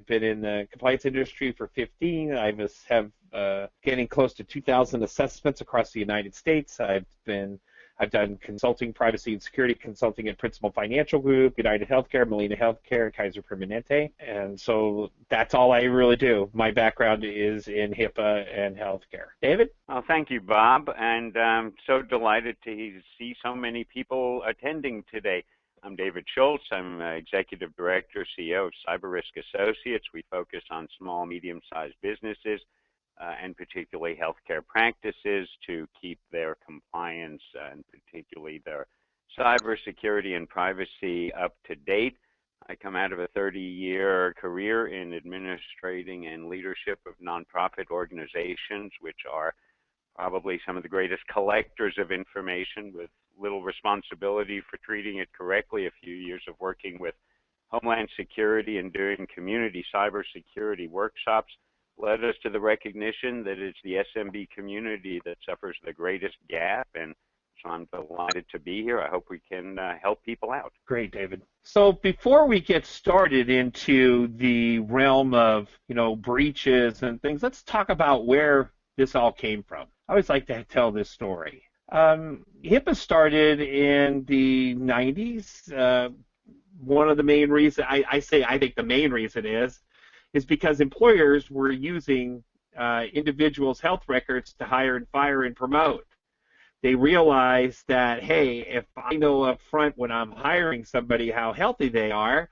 been in the compliance industry for 15. I have getting close to 2,000 assessments across the United States. I've done consulting, privacy and security consulting at Principal Financial Group, United Healthcare, Molina Healthcare, Kaiser Permanente, and so that's all I really do. My background is in HIPAA and healthcare. David? Well, thank you, Bob, and I'm so delighted to see so many people attending today. I'm David Schultz. I'm Executive Director, CEO of Cyber Risk Associates. We focus on small, medium-sized businesses and particularly healthcare practices to keep their compliance and particularly their cybersecurity and privacy up to date. I come out of a 30-year career in administrating and leadership of nonprofit organizations, which are probably some of the greatest collectors of information with little responsibility for treating it correctly. A few years of working with Homeland Security and doing community cybersecurity workshops led us to the recognition that it's the SMB community that suffers the greatest gap, and so I'm delighted to be here. I hope we can help people out. Great, David. So before we get started into the realm of, breaches and things, let's talk about where this all came from. I always like to tell this story. HIPAA started in the 90s. One of the main reasons, I think the main reason is because employers were using individuals' health records to hire and fire and promote. They realized that, hey, if I know up front when I'm hiring somebody how healthy they are,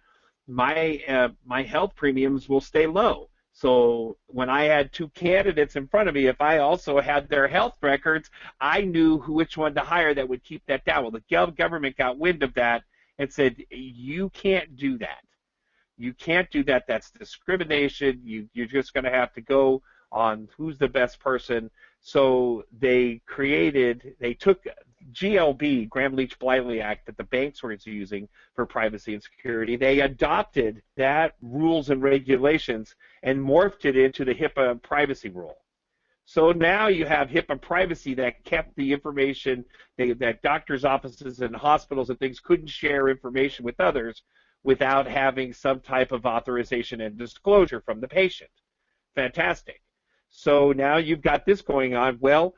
my health premiums will stay low. So when I had two candidates in front of me, if I also had their health records, I knew which one to hire that would keep that down. Well, the government got wind of that and said, you can't do that. You can't do that. That's discrimination. You're just going to have to go on who's the best person. So they took GLB, Graham-Leach-Bliley Act, that the banks were using for privacy and security. They adopted that rules and regulations and morphed it into the HIPAA privacy rule. So now you have HIPAA privacy that kept the information that doctors' offices and hospitals and things couldn't share information with others without having some type of authorization and disclosure from the patient. Fantastic. So now you've got this going on. Well,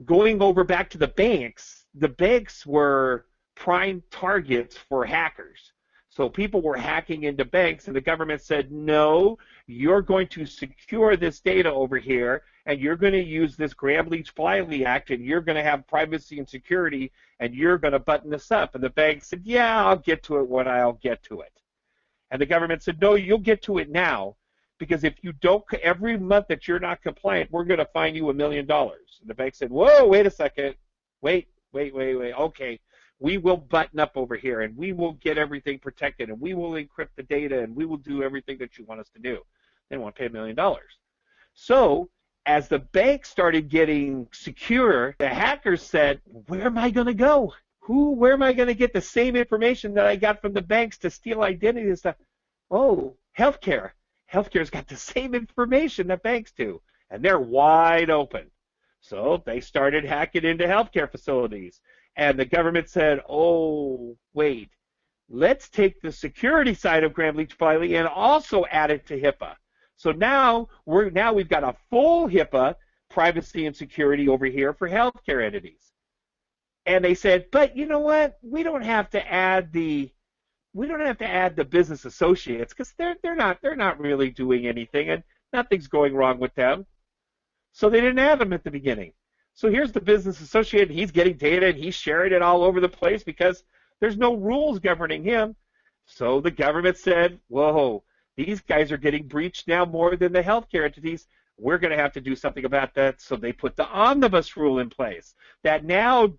going over back to the banks were prime targets for hackers. So people were hacking into banks, and the government said, no, you're going to secure this data over here, and you're going to use this Graham-Leach-Bliley Act, and you're going to have privacy and security, and you're going to button this up. And the bank said, yeah, I'll get to it when I'll get to it. And the government said, no, you'll get to it now, because if you don't, every month that you're not compliant, we're going to fine you $1 million. And the bank said, whoa, wait a second. Wait. Okay. We will button up over here, and we will get everything protected, and we will encrypt the data, and we will do everything that you want us to do. They don't want to pay $1 million. So as the bank started getting secure, the hackers said, where am I going to go? Where am I going to get the same information that I got from the banks to steal identity and stuff? Oh, healthcare. Healthcare's got the same information that banks do, and they're wide open. So they started hacking into healthcare facilities. And the government said, oh, wait, let's take the security side of Graham-Leach-Bliley and also add it to HIPAA. So now we've got a full HIPAA privacy and security over here for healthcare entities. And they said, but you know what? We don't have to add the business associates because they're not really doing anything and nothing's going wrong with them. So they didn't add them at the beginning. So here's the business associate. He's getting data and he's sharing it all over the place because there's no rules governing him. So the government said, whoa, these guys are getting breached now more than the healthcare entities. We're going to have to do something about that. So they put the omnibus rule in place that now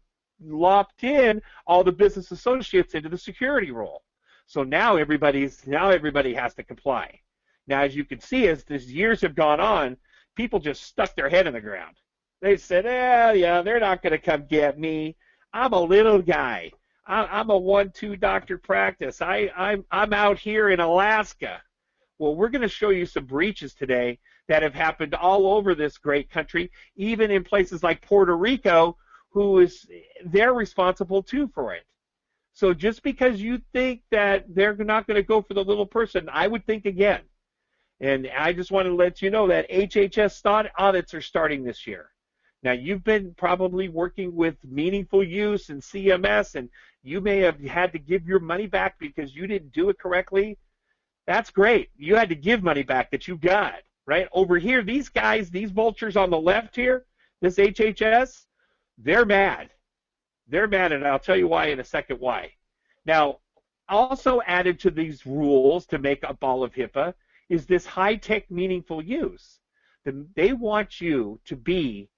locked in all the business associates into the security rule. So now everybody has to comply. Now, as you can see, as the years have gone on, people just stuck their head in the ground. They said, yeah, they're not going to come get me. I'm a little guy. I'm a 1-2 doctor practice. I'm out here in Alaska. Well, we're going to show you some breaches today that have happened all over this great country, even in places like Puerto Rico, they're responsible too for it. So just because you think that they're not going to go for the little person, I would think again. And I just want to let you know that HHS audits are starting this year. Now, you've been probably working with meaningful use and CMS, and you may have had to give your money back because you didn't do it correctly. That's great. You had to give money back that you got, right? Over here, these guys, these vultures on the left here, this HHS, they're mad. They're mad, and I'll tell you why in a second why. Now, also added to these rules to make up all of HIPAA is this high-tech meaningful use. They want you to be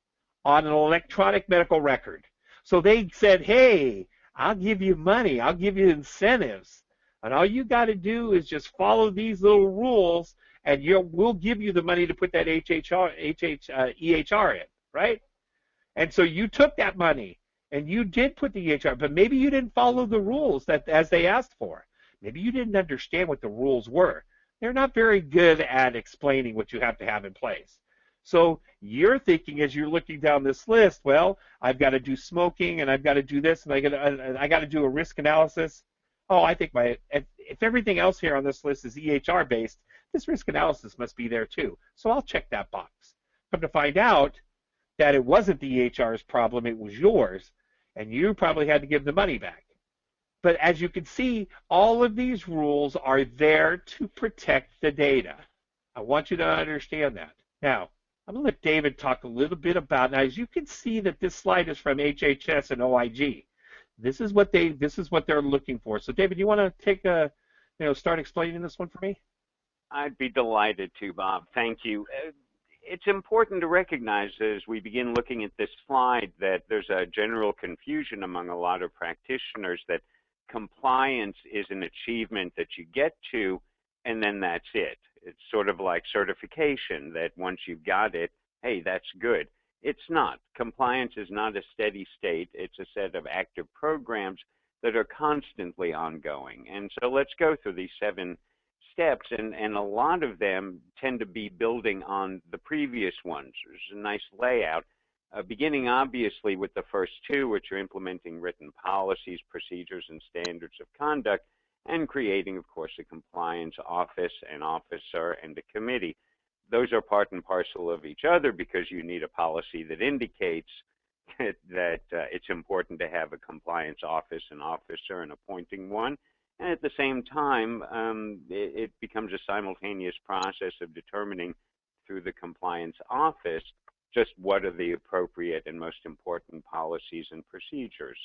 on an electronic medical record. So they said, hey, I'll give you money, I'll give you incentives, and all you got to do is just follow these little rules, and we'll give you the money to put that EHR in, right? And so you took that money and you did put the EHR, but maybe you didn't follow the rules that as they asked for. Maybe you didn't understand what the rules were. They're not very good at explaining what you have to have in place. So you're thinking as you're looking down this list, well, I've got to do smoking and I've got to do this and I got to do a risk analysis. Oh, I think if everything else here on this list is EHR based, this risk analysis must be there too. So I'll check that box. Come to find out that it wasn't the EHR's problem, it was yours, and you probably had to give the money back. But as you can see, all of these rules are there to protect the data. I want you to understand that. Now, I'm going to let David talk a little bit about, now as you can see that this slide is from HHS and OIG. This is what they're looking for. So David, you want to start explaining this one for me? I'd be delighted to, Bob. Thank you. It's important to recognize as we begin looking at this slide that there's a general confusion among a lot of practitioners that compliance is an achievement that you get to and then that's it. It's sort of like certification that once you've got it, hey, that's good. It's not. Compliance is not a steady state. It's a set of active programs that are constantly ongoing. And so let's go through these 7 steps, and a lot of them tend to be building on the previous ones. There's a nice layout, beginning obviously with the first 2, which are implementing written policies, procedures, and standards of conduct, and creating, of course, a compliance office, an officer, and a committee. Those are part and parcel of each other because you need a policy that indicates that it's important to have a compliance office, an officer, and appointing one. And at the same time, it becomes a simultaneous process of determining through the compliance office just what are the appropriate and most important policies and procedures.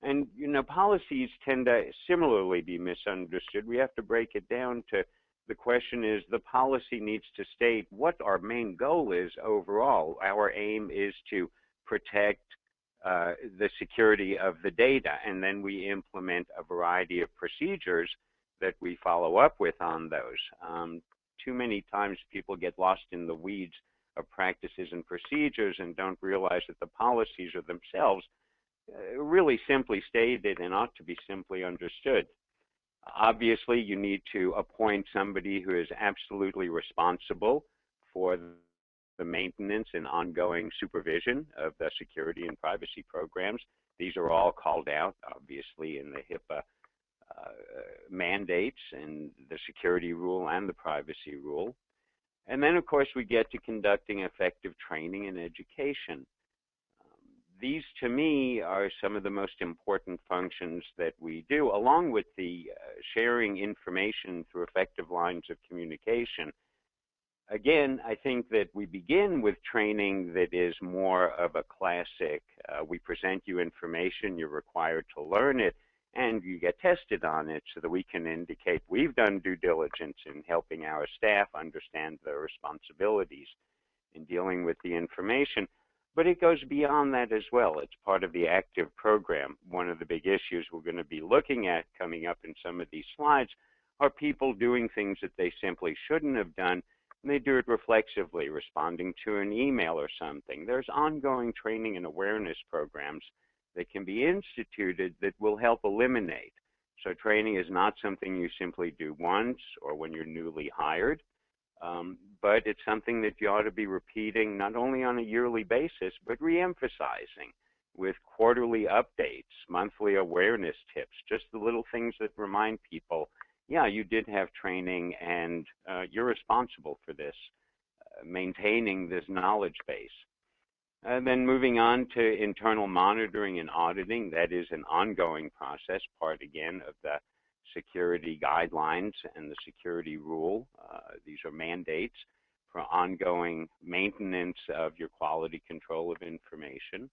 And, policies tend to similarly be misunderstood. We have to break it down to the question is the policy needs to state what our main goal is overall. Our aim is to protect the security of the data, and then we implement a variety of procedures that we follow up with on those. Too many times people get lost in the weeds of practices and procedures and don't realize that the policies are themselves really simply stated and ought to be simply understood. Obviously, you need to appoint somebody who is absolutely responsible for the maintenance and ongoing supervision of the security and privacy programs. These are all called out, obviously, in the HIPAA mandates and the security rule and the privacy rule. And then, of course, we get to conducting effective training and education. These, to me, are some of the most important functions that we do, along with the sharing information through effective lines of communication. Again, I think that we begin with training that is more of a classic. We present you information, you're required to learn it, and you get tested on it so that we can indicate we've done due diligence in helping our staff understand their responsibilities in dealing with the information. But it goes beyond that as well. It's part of the active program. One of the big issues we're going to be looking at coming up in some of these slides are people doing things that they simply shouldn't have done, and they do it reflexively, responding to an email or something. There's ongoing training and awareness programs that can be instituted that will help eliminate. So training is not something you simply do once or when you're newly hired. But it's something that you ought to be repeating not only on a yearly basis, but re-emphasizing with quarterly updates, monthly awareness tips, just the little things that remind people, yeah, you did have training, and you're responsible for this, maintaining this knowledge base. Then moving on to internal monitoring and auditing, that is an ongoing process, part again of the security guidelines and the security rule. These are mandates for ongoing maintenance of your quality control of information.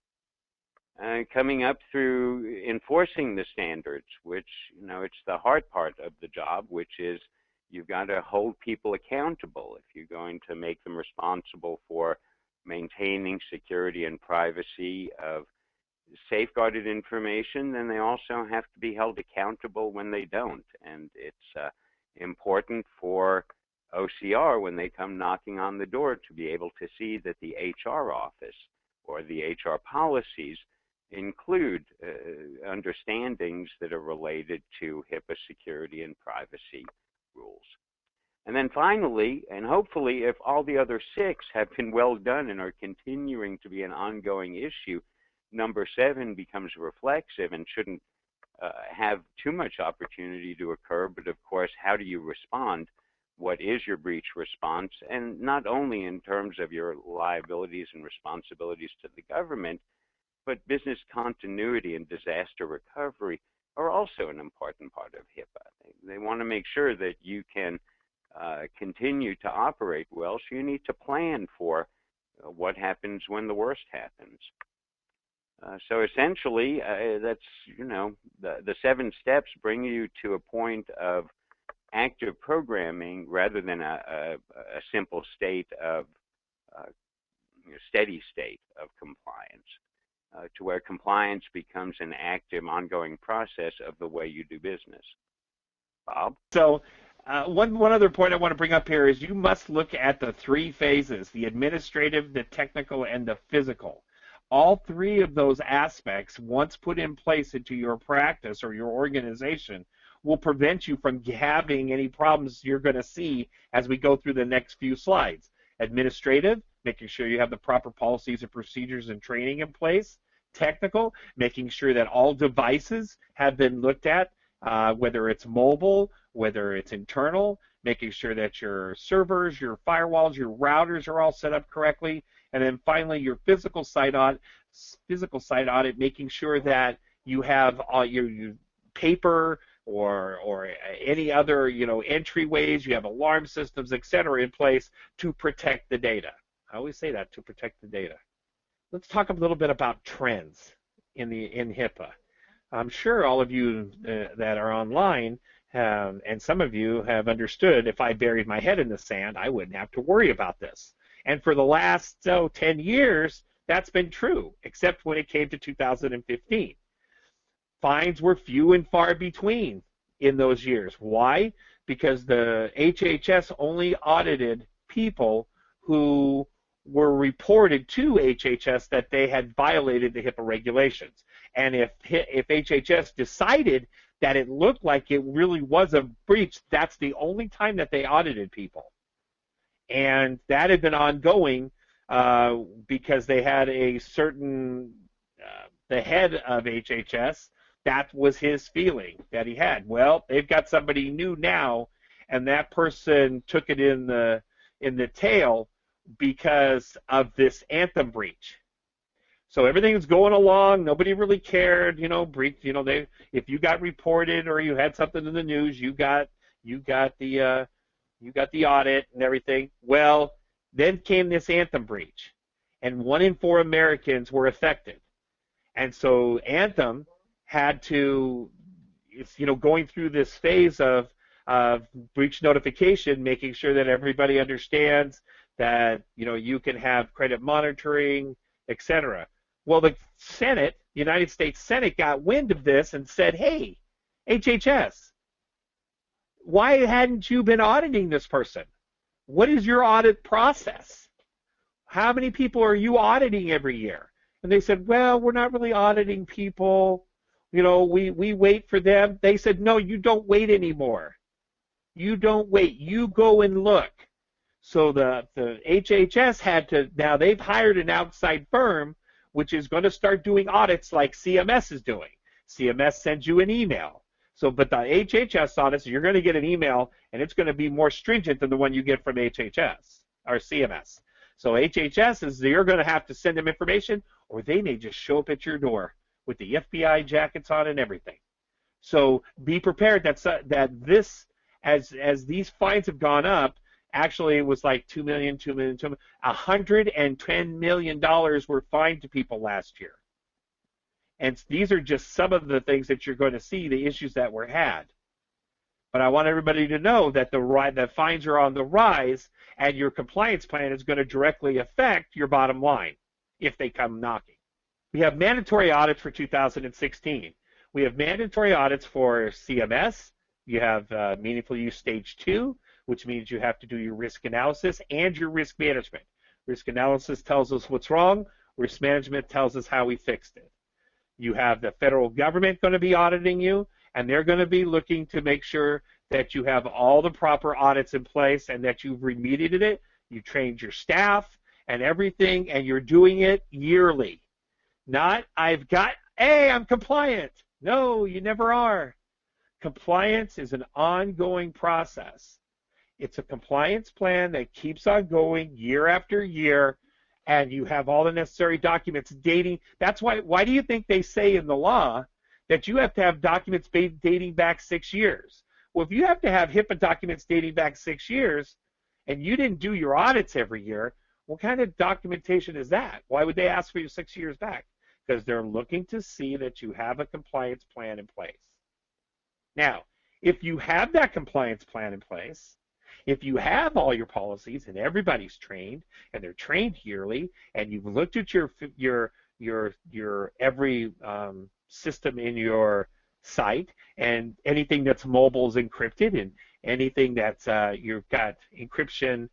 Coming up through enforcing the standards, which, it's the hard part of the job, which is you've got to hold people accountable. If you're going to make them responsible for maintaining security and privacy of safeguarded information, then they also have to be held accountable when they don't. And it's important for OCR, when they come knocking on the door, to be able to see that the HR office or the HR policies include understandings that are related to HIPAA security and privacy rules. And then finally, and hopefully if all the other 6 have been well done and are continuing to be an ongoing issue, number 7 becomes reflexive and shouldn't have too much opportunity to occur. But of course, how do you respond? What is your breach response? And not only in terms of your liabilities and responsibilities to the government, but business continuity and disaster recovery are also an important part of HIPAA. They want to make sure that you can continue to operate well, so you need to plan for what happens when the worst happens. So essentially, that's, the 7 steps bring you to a point of active programming rather than a simple state of steady state of compliance, to where compliance becomes an active, ongoing process of the way you do business. Bob? So one other point I want to bring up here is you must look at the 3 phases: the administrative, the technical, and the physical. All 3 of those aspects, once put in place into your practice or your organization, will prevent you from having any problems you're going to see as we go through the next few slides. Administrative, making sure you have the proper policies and procedures and training in place. Technical, making sure that all devices have been looked at, whether it's mobile, whether it's internal, making sure that your servers, your firewalls, your routers are all set up correctly. And then finally, your physical site audit, making sure that you have all your paper or any other entryways, you have alarm systems, etc., in place to protect the data. I always say that, to protect the data. Let's talk a little bit about trends in HIPAA. I'm sure all of you that are online have, and some of you have understood, if I buried my head in the sand, I wouldn't have to worry about this. And for the last 10 years, that's been true, except when it came to 2015. Fines were few and far between in those years. Why? Because the HHS only audited people who were reported to HHS that they had violated the HIPAA regulations. And if HHS decided that it looked like it really was a breach, that's the only time that they audited people. And that had been ongoing because they had a certain, the head of HHS, that was his feeling that he had. Well, they've got somebody new now, and that person took it in the tail because of this Anthem breach. So everything was going along. Nobody really cared, breach. If you got reported or you had something in the news, you got the audit and everything. Well, then came this Anthem breach, and 1 in 4 Americans were affected, and so Anthem had to, going through this phase of breach notification, making sure that everybody understands that you can have credit monitoring, etc. Well, the Senate, United States Senate, got wind of this and said, "Hey, HHS, why hadn't you been auditing this person? What is your audit process? How many people are you auditing every year?" And they said, "Well, we're not really auditing people. We wait for them." They said, "No, you don't wait anymore. You don't wait. You go and look." So the HHS had to, now they've hired an outside firm which is going to start doing audits like CMS is doing. CMS sends you an email. So, but the HHS audits, you're going to get an email, and it's going to be more stringent than the one you get from HHS or CMS. So HHS is you're going to have to send them information, or they may just show up at your door with the FBI jackets on and everything. So be prepared that this, as these fines have gone up, actually it was like 2 million, 2 million, 2 million, $110 million were fined to people last year. And these are just some of the things that you're going to see, the issues that were had. But I want everybody to know that the fines are on the rise, and your compliance plan is going to directly affect your bottom line if they come knocking. We have mandatory audits for 2016. We have mandatory audits for CMS. You have meaningful use stage 2, which means you have to do your risk analysis and your risk management. Risk analysis tells us what's wrong. Risk management tells us how we fixed it. You have the federal government going to be auditing you, and they're going to be looking to make sure that you have all the proper audits in place and that you've remediated it, you trained your staff and everything, and you're doing it yearly. Not, hey, I'm compliant. No, you never are. Compliance is an ongoing process. It's a compliance plan that keeps on going year after year, and you have all the necessary documents dating. That's why do you think they say in the law that you have to have documents dating back 6 years? Well, if you have to have HIPAA documents dating back 6 years and you didn't do your audits every year, what kind of documentation is that? Why would they ask for you 6 years back? Because they're looking to see that you have a compliance plan in place. Now, if you have that compliance plan in place, if you have all your policies and everybody's trained and they're trained yearly, and you've looked at your every system in your site, and anything that's mobile is encrypted, and anything that's you've got encryption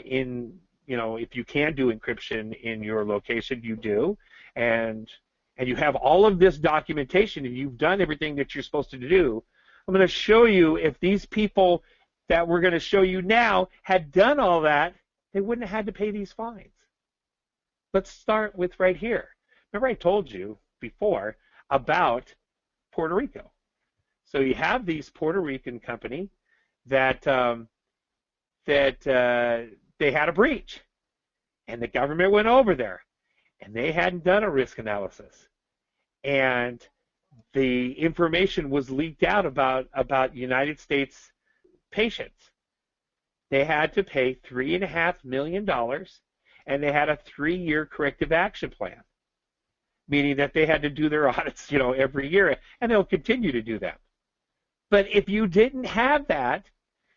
in, if you can do encryption in your location, you do, and you have all of this documentation and you've done everything that you're supposed to do. I'm going to show you if these people that we're going to show you now had done all that, they wouldn't have had to pay these fines. Let's start with right here. Remember I told you before about Puerto Rico. So you have these Puerto Rican company that they had a breach, and the government went over there, and they hadn't done a risk analysis, and the information was leaked out about United States patients. They had to pay $3.5 million, and they had a 3-year corrective action plan, meaning that they had to do their audits, every year, and they'll continue to do them. But if you didn't have that,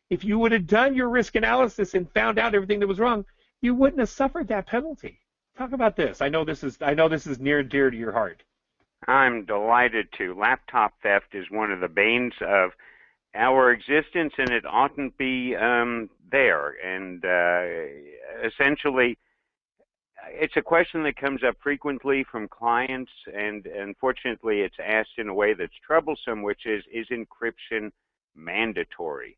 if you would have done your risk analysis and found out everything that was wrong, you wouldn't have suffered that penalty. Talk about this. I know this is near and dear to your heart. I'm delighted to. Laptop theft is one of the banes of our existence, and it oughtn't be there. And essentially, it's a question that comes up frequently from clients, and unfortunately, it's asked in a way that's troublesome, which is encryption mandatory?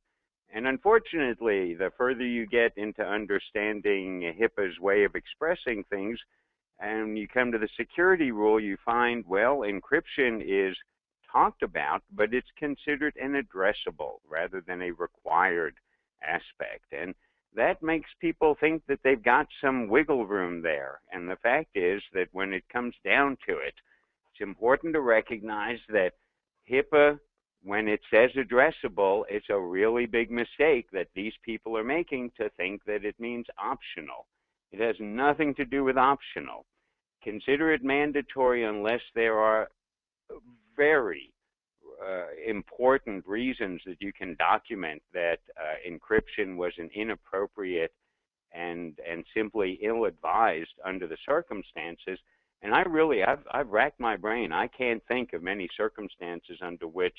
And unfortunately, the further you get into understanding HIPAA's way of expressing things, and you come to the security rule, you find, well, encryption is talked about, but it's considered an addressable rather than a required aspect. And that makes people think that they've got some wiggle room there. And the fact is that when it comes down to it, it's important to recognize that HIPAA, when it says addressable, it's a really big mistake that these people are making to think that it means optional. It has nothing to do with optional. Consider it mandatory unless there are very important reasons that you can document that encryption was an inappropriate and simply ill-advised under the circumstances. And I've racked my brain. I can't think of many circumstances under which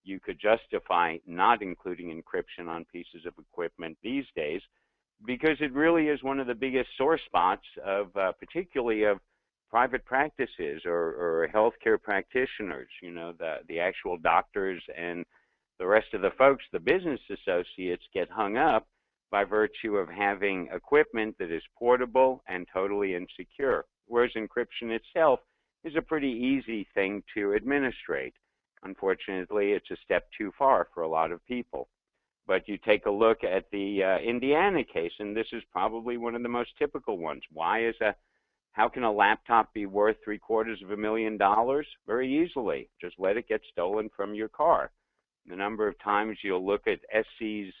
you could justify not including encryption on pieces of equipment these days, because it really is one of the biggest sore spots of particularly of private practices or healthcare practitioners. The actual doctors and the rest of the folks, the business associates, get hung up by virtue of having equipment that is portable and totally insecure, whereas encryption itself is a pretty easy thing to administrate. Unfortunately, it's a step too far for a lot of people. But you take a look at the Indiana case, and this is probably one of the most typical ones. How can a laptop be worth $750,000? Very easily. Just let it get stolen from your car. The number of times you'll look at SC's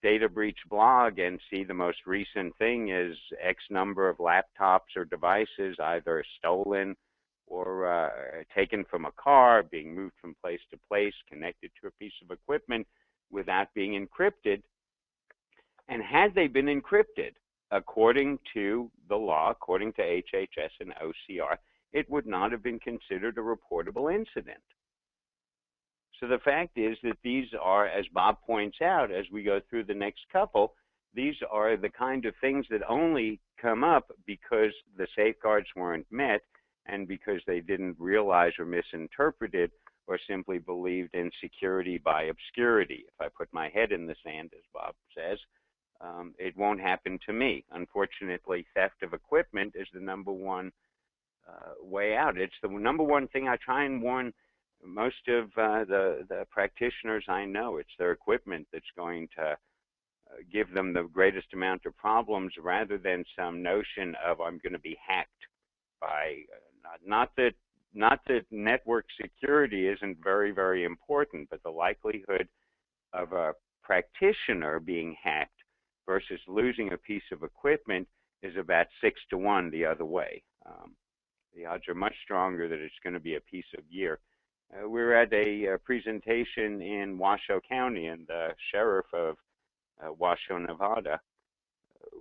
data breach blog and see the most recent thing is X number of laptops or devices either stolen or taken from a car, being moved from place to place, connected to a piece of equipment without being encrypted. And had they been encrypted, according to the law, according to HHS and OCR, it would not have been considered a reportable incident. So the fact is that these are, as Bob points out, as we go through the next couple, these are the kind of things that only come up because the safeguards weren't met and because they didn't realize or misinterpreted or simply believed in security by obscurity. If I put my head in the sand, as Bob says, it won't happen to me. Unfortunately, theft of equipment is the number one way out. It's the number one thing I try and warn most of the practitioners I know. It's their equipment that's going to give them the greatest amount of problems rather than some notion of I'm going to be hacked by, not that network security isn't very, very important, but the likelihood of a practitioner being hacked versus losing a piece of equipment is about 6 to 1 the other way. The odds are much stronger that it's going to be a piece of gear. We were at a presentation in Washoe County, and the sheriff of Washoe, Nevada,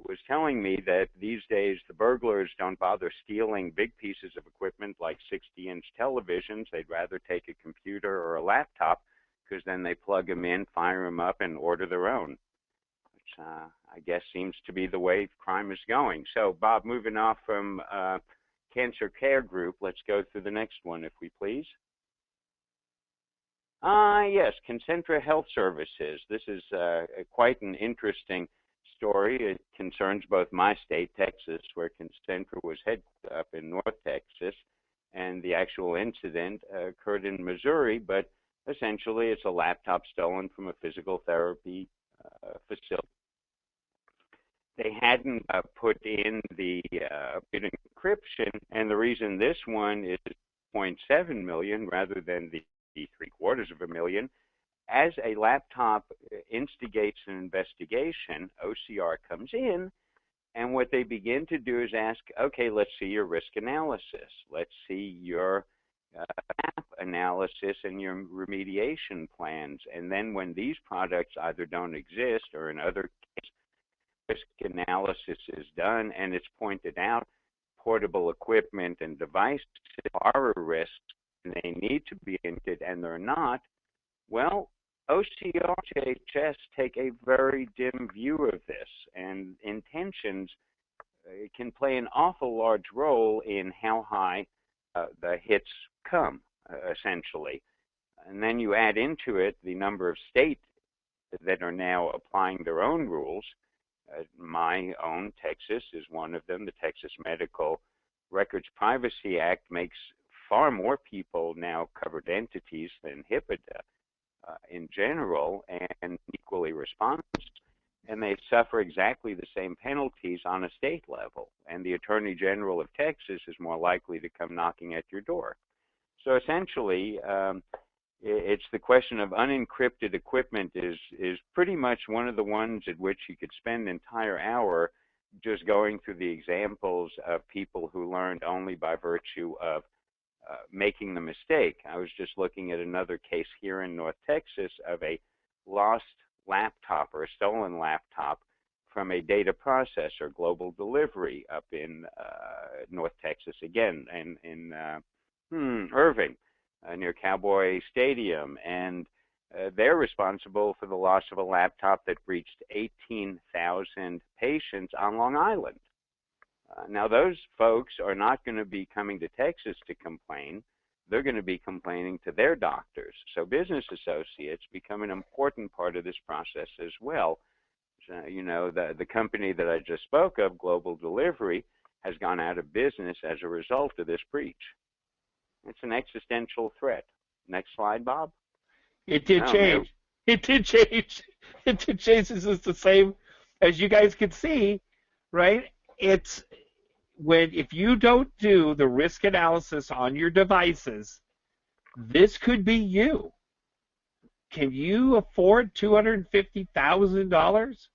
was telling me that these days the burglars don't bother stealing big pieces of equipment like 60-inch televisions. They'd rather take a computer or a laptop because then they plug them in, fire them up, and order their own, which I guess seems to be the way crime is going. So, Bob, moving off from Cancer Care Group, let's go through the next one, if we please. Yes, Concentra Health Services. This is quite an interesting story. It concerns both my state, Texas, where Concentra was headquartered up in North Texas, and the actual incident occurred in Missouri, but essentially it's a laptop stolen from a physical therapy facility. They hadn't put in the encryption, and the reason this one is 0.7 million rather than the $750,000, as a laptop instigates an investigation, OCR comes in, and what they begin to do is ask, okay, let's see your risk analysis. Let's see your app analysis and your remediation plans. And then when these products either don't exist or in other cases, risk analysis is done and it's pointed out portable equipment and devices are a risk and they need to be encrypted and they're not, well, OCR and HHS take a very dim view of this, and intentions can play an awful large role in how high the hits come, essentially. And then you add into it the number of states that are now applying their own rules. My own Texas is one of them. The Texas Medical Records Privacy Act makes far more people now covered entities than HIPAA does. In general, and equally responsible, and they suffer exactly the same penalties on a state level. And the Attorney General of Texas is more likely to come knocking at your door. So essentially, it's the question of unencrypted equipment is pretty much one of the ones at which you could spend an entire hour just going through the examples of people who learned only by virtue of making the mistake. I was just looking at another case here in North Texas of a lost laptop or a stolen laptop from a data processor, Global Delivery, up in North Texas again, and in Irving, near Cowboy Stadium. And they're responsible for the loss of a laptop that reached 18,000 patients on Long Island. Now, those folks are not going to be coming to Texas to complain. They're going to be complaining to their doctors. So business associates become an important part of this process as well. So, you know, the company that I just spoke of, Global Delivery, has gone out of business as a result of this breach. It's an existential threat. Next slide, Bob. It did Oh, there. change. It did change. It did change. This is the same as you guys can see, right? It's if you don't do the risk analysis on your devices, this could be you. Can you afford $250,000?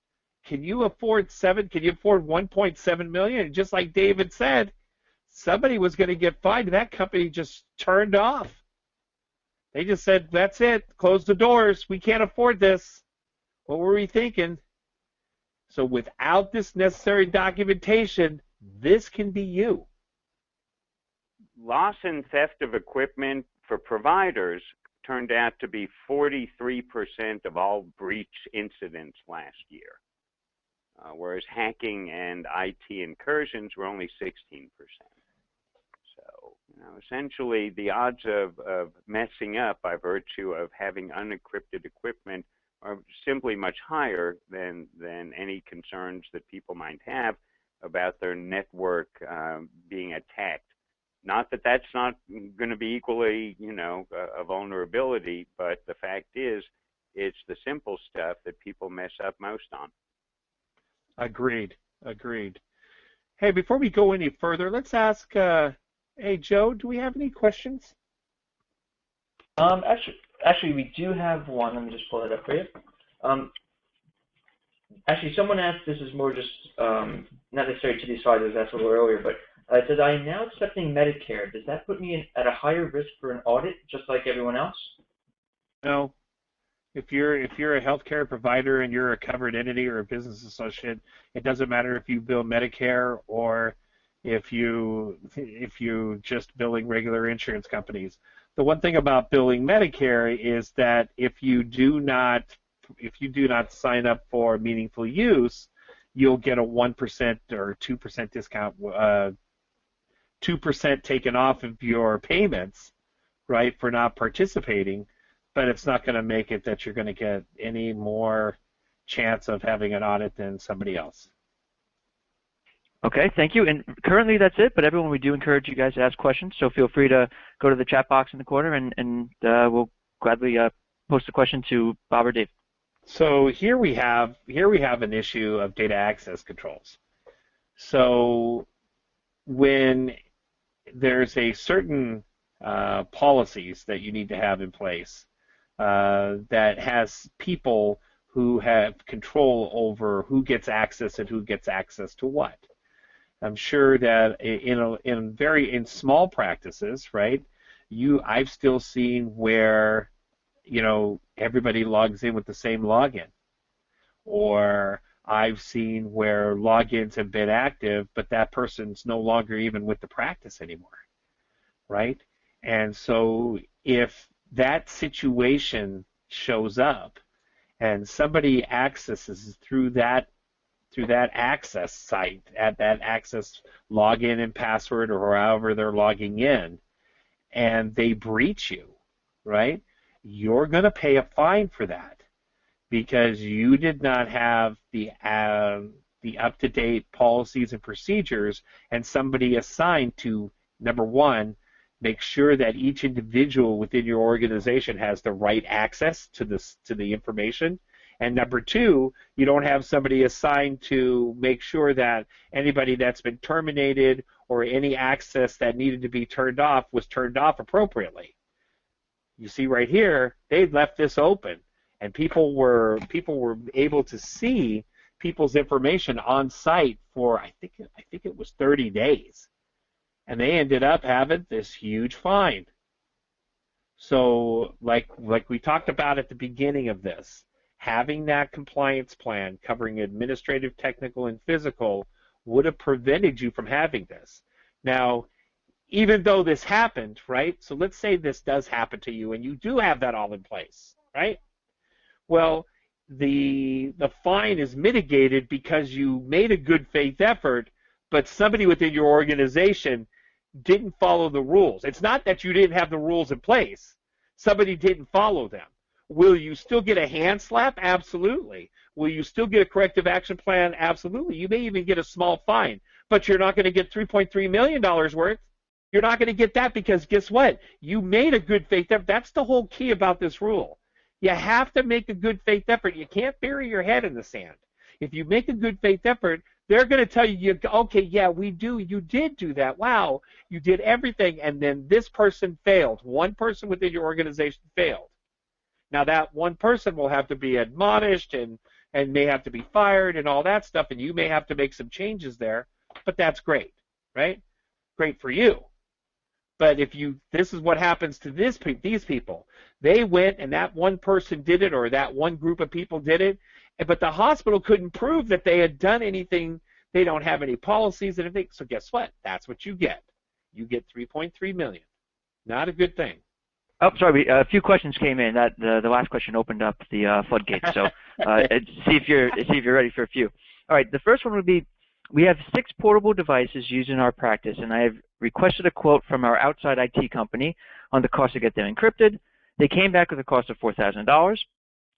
Can you afford Can you afford 1.7 million? And just like David said, somebody was going to get fined. That company just turned off. They just said, "That's it. Close the doors. We can't afford this." What were we thinking? So without this necessary documentation, this can be you. Loss and theft of equipment for providers turned out to be 43% of all breach incidents last year, whereas hacking and IT incursions were only 16%. So, essentially, the odds of messing up by virtue of having unencrypted equipment are simply much higher than any concerns that people might have about their network being attacked. Not that that's not going to be equally, a vulnerability, but the fact is, it's the simple stuff that people mess up most on. Agreed. Hey, before we go any further, let's ask, hey, Joe, do we have any questions? Actually, we do have one. Let me just pull it up for you. Actually, someone asked, this is more just not necessarily to these slides, as asked a little earlier, but it says, I am now accepting Medicare. Does that put me at a higher risk for an audit, just like everyone else? No. If you're a healthcare provider and you're a covered entity or a business associate, it doesn't matter if you bill Medicare or if you just billing regular insurance companies. The one thing about billing Medicare is that if you do not sign up for meaningful use, you'll get a 1% or 2% discount, 2% taken off of your payments, right, for not participating, but it's not going to make it that you're going to get any more chance of having an audit than somebody else. Okay, thank you. And currently that's it, but everyone, we do encourage you guys to ask questions, so feel free to go to the chat box in the corner and we'll gladly post a question to Bob or Dave. So here we have an issue of data access controls. So when there's a certain policies that you need to have in place that has people who have control over who gets access and who gets access to what. I'm sure that in small practices, right? I've still seen where everybody logs in with the same login, or I've seen where logins have been active, but that person's no longer even with the practice anymore, right? And so if that situation shows up and somebody accesses through that access site at that access login and password or however they're logging in, and they breach you, right? You're going to pay a fine for that because you did not have the up-to-date policies and procedures and somebody assigned to, number one, make sure that each individual within your organization has the right access to the information. And number two, you don't have somebody assigned to make sure that anybody that's been terminated or any access that needed to be turned off was turned off appropriately. You see right here, they left this open, and people were able to see people's information on site for I think it was 30 days, and they ended up having this huge fine. So like we talked about at the beginning of this, having that compliance plan covering administrative, technical, and physical would have prevented you from having this. Now, even though this happened, right? So let's say this does happen to you and you do have that all in place, right? Well, the fine is mitigated because you made a good faith effort, but somebody within your organization didn't follow the rules. It's not that you didn't have the rules in place. Somebody didn't follow them. Will you still get a hand slap? Absolutely. Will you still get a corrective action plan? Absolutely. You may even get a small fine, but you're not going to get $3.3 million worth. You're not going to get that because guess what? You made a good faith effort. That's the whole key about this rule. You have to make a good faith effort. You can't bury your head in the sand. If you make a good faith effort, they're going to tell you, okay, yeah, you did do that. Wow, you did everything, and then this person failed. One person within your organization failed. Now that one person will have to be admonished and may have to be fired and all that stuff, and you may have to make some changes there, but that's great, right? Great for you. But this is what happens to these people. They went and that one person did it, or that one group of people did it, but the hospital couldn't prove that they had done anything. They don't have any policies and everything. So guess what? That's what you get. You get $3.3 million. Not a good thing. Oh, sorry. A few questions came in. That the last question opened up the floodgates. So see if you're ready for a few. All right. The first one would be: we have 6 portable devices used in our practice, and I have requested a quote from our outside IT company on the cost to get them encrypted. They came back with a cost of $4,000.